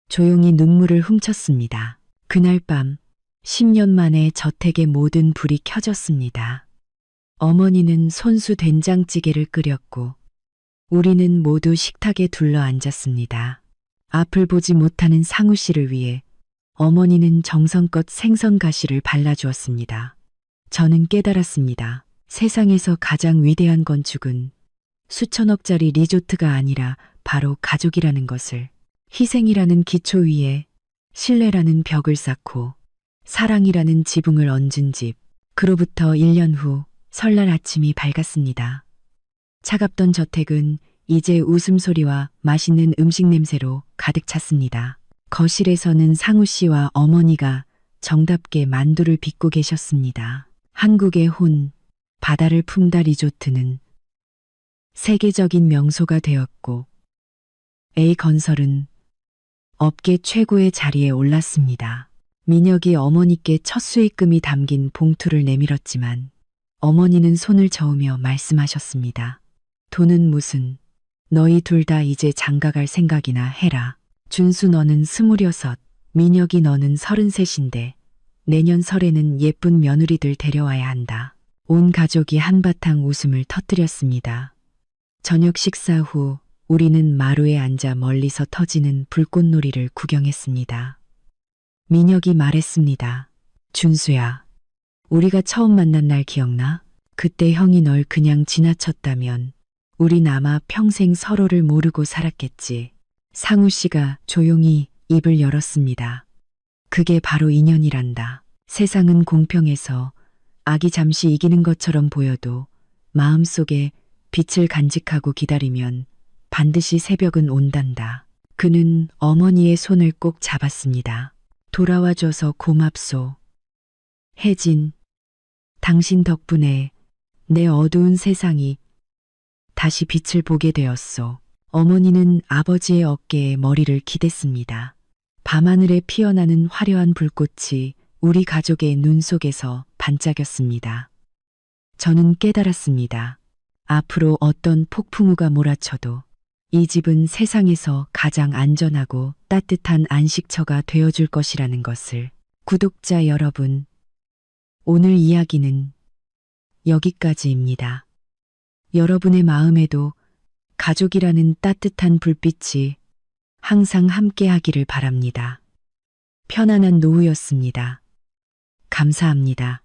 조용히 눈물을 훔쳤습니다. 그날 밤 10년 만에 저택의 모든 불이 켜졌습니다. 어머니는 손수 된장찌개를 끓였고 우리는 모두 식탁에 둘러 앉았습니다. 앞을 보지 못하는 상우 씨를 위해 어머니는 정성껏 생선 가시를 발라주었습니다. 저는 깨달았습니다. 세상에서 가장 위대한 건축은 수천억짜리 리조트가 아니라 바로 가족이라는 것을. 희생이라는 기초 위에 신뢰라는 벽을 쌓고 사랑이라는 지붕을 얹은 집. 그로부터 1년 후 설날 아침이 밝았습니다. 차갑던 저택은 이제 웃음소리와 맛있는 음식 냄새로 가득 찼습니다. 거실에서는 상우 씨와 어머니가 정답게 만두를 빚고 계셨습니다. 한국의 혼, 바다를 품다 리조트는 세계적인 명소가 되었고 A건설은 업계 최고의 자리에 올랐습니다. 민혁이 어머니께 첫 수익금이 담긴 봉투를 내밀었지만 어머니는 손을 저으며 말씀하셨습니다. 돈은 무슨, 너희 둘 다 이제 장가갈 생각이나 해라. 준수 너는 26, 민혁이 너는 33인데 내년 설에는 예쁜 며느리들 데려와야 한다. 온 가족이 한바탕 웃음을 터뜨렸습니다. 저녁 식사 후 우리는 마루에 앉아 멀리서 터지는 불꽃놀이를 구경했습니다. 민혁이 말했습니다. 준수야, 우리가 처음 만난 날 기억나? 그때 형이 널 그냥 지나쳤다면 우린 아마 평생 서로를 모르고 살았겠지. 상우 씨가 조용히 입을 열었습니다. 그게 바로 인연이란다. 세상은 공평해서 악이 잠시 이기는 것처럼 보여도 마음속에 빛을 간직하고 기다리면 반드시 새벽은 온단다. 그는 어머니의 손을 꼭 잡았습니다. 돌아와줘서 고맙소. 혜진, 당신 덕분에 내 어두운 세상이 다시 빛을 보게 되었소. 어머니는 아버지의 어깨에 머리를 기댔습니다. 밤하늘에 피어나는 화려한 불꽃이 우리 가족의 눈 속에서 반짝였습니다. 저는 깨달았습니다. 앞으로 어떤 폭풍우가 몰아쳐도 이 집은 세상에서 가장 안전하고 따뜻한 안식처가 되어줄 것이라는 것을. 구독자 여러분, 오늘 이야기는 여기까지입니다. 여러분의 마음에도 가족이라는 따뜻한 불빛이 항상 함께하기를 바랍니다. 편안한 노후였습니다. 감사합니다.